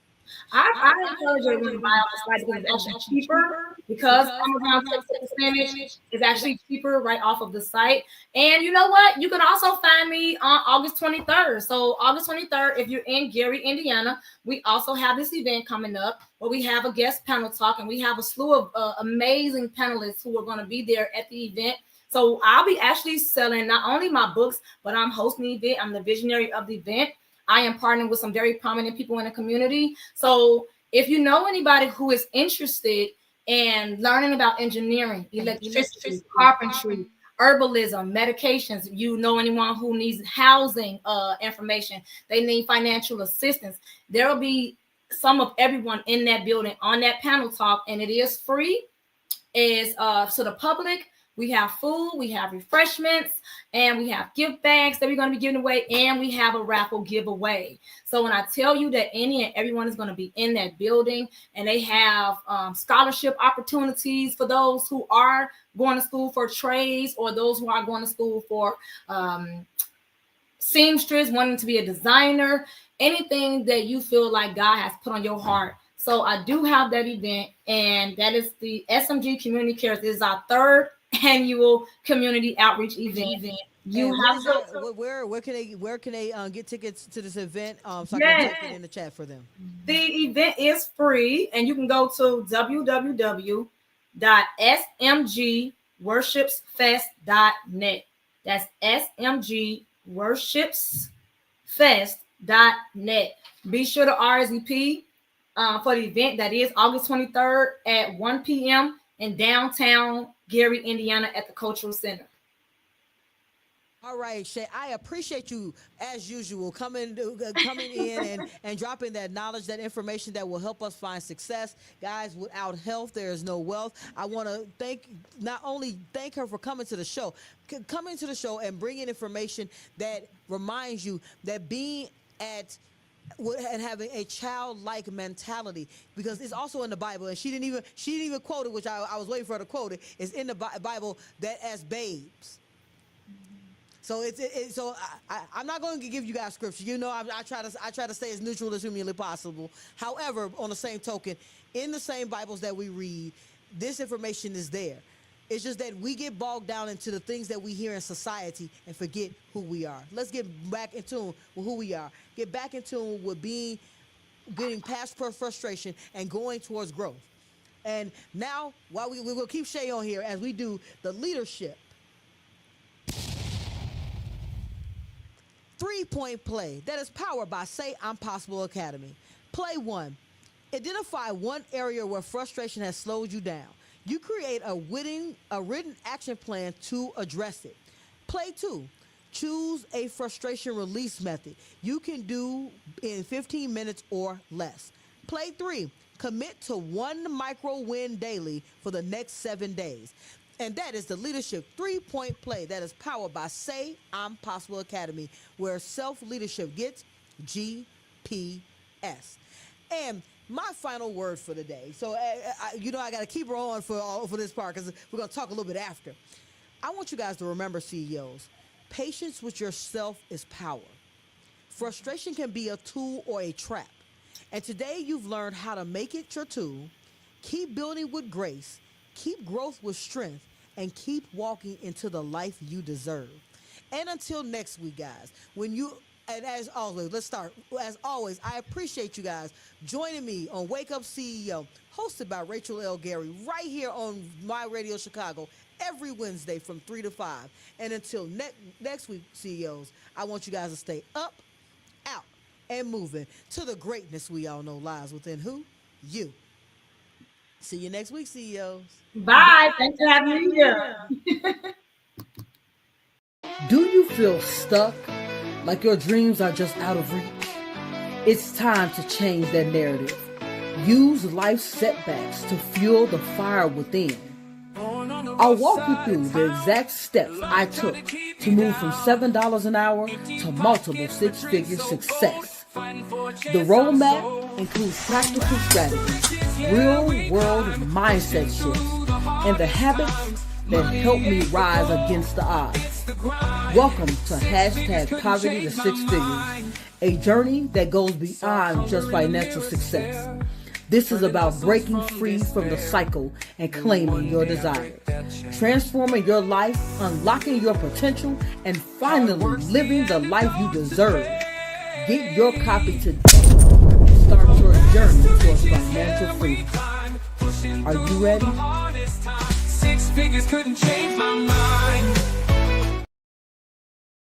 I encourage everyone to buy off the site because it's actually cheaper because Amazon takes a percentage. It's actually cheaper right off of the site. And you know what? You can also find me on August 23rd. So August 23rd, if you're in Gary, Indiana, we also have this event coming up where we have a guest panel talk and we have a slew of amazing panelists who are going to be there at the event. So I'll be actually selling not only my books, but I'm hosting the event. I'm the visionary of the event. I am partnering with some very prominent people in the community. So if you know anybody who is interested in learning about engineering, electricity, carpentry, herbalism, medications, you know anyone who needs housing information, they need financial assistance, there will be some of everyone in that building on that panel talk, and it is free. Is to the public. We have food, we have refreshments, and we have gift bags that we're going to be giving away, and we have a raffle giveaway. So when I tell you that any and everyone is going to be in that building, and they have scholarship opportunities for those who are going to school for trades or those who are going to school for seamstress, wanting to be a designer, anything that you feel like God has put on your heart. So I do have that event, and that is the SMG Community Cares. This is our third annual community outreach event. You have to, where can they get tickets to this event? So I can type it in the chat for them. The event is free, and you can go to www.smgworshipsfest.net. That's smgworshipsfest.net. Be sure to RSVP for the event that is August 23rd at 1 p.m. in downtown Gary, Indiana at the Cultural Center. All right, Shay, I appreciate you, as usual, coming in and dropping that knowledge, that information that will help us find success. Guys, without health, there is no wealth. I want to not only thank her for coming to the show and bringing information that reminds you that being and having a childlike mentality, because it's also in the Bible, and she didn't even quote it, which I was waiting for her to quote it. It's in the Bible that as babes. So I'm not going to give you guys scripture. You know, I try to stay as neutral as humanly possible. However, on the same token, in the same Bibles that we read, this information is there. It's just that we get bogged down into the things that we hear in society and forget who we are. Let's get back in tune with who we are. Get back in tune with getting past frustration and going towards growth. And now, while we will keep Shay on here as we do the leadership 3-point play that is powered by Say I'm Possible Academy. Play 1. Identify one area where frustration has slowed you down. You create a written action plan to address it. Play 2. Choose a frustration release method you can do in 15 minutes or less. Play 3. Commit to 1 micro win daily for the next 7 days. And that is the leadership 3-point play that is powered by Say I'm Possible Academy, where self-leadership gets GPS. And my final word for the day. So, I got to keep her on for this part because we're going to talk a little bit after. I want you guys to remember, CEOs, patience with yourself is power. Frustration can be a tool or a trap. And today you've learned how to make it your tool, keep building with grace, keep growth with strength, and keep walking into the life you deserve. And until next week, guys, and as always, let's start. As always, I appreciate you guys joining me on Wake Up CEO, hosted by Rachel L. Gary, right here on My Radio Chicago, every Wednesday from 3 to 5. And until next week, CEOs, I want you guys to stay up, out, and moving to the greatness we all know lies within who? You. See you next week, CEOs. Bye. Thanks for having me here. Do you feel stuck? Like your dreams are just out of reach? It's time to change that narrative. Use life's setbacks to fuel the fire within. I'll walk you through the exact steps I took to move from $7 an hour to multiple six-figure success. The roadmap includes practical strategies, real-world mindset shifts, and the habits that help me rise against the odds. Welcome to #Poverty to Six Figures, a journey that goes beyond just financial success. This is about breaking free from the cycle and claiming your desires, transforming your life, unlocking your potential, and finally living the life you deserve. Get your copy today and start your journey towards financial freedom. Are you ready? 6 figures couldn't change my mind.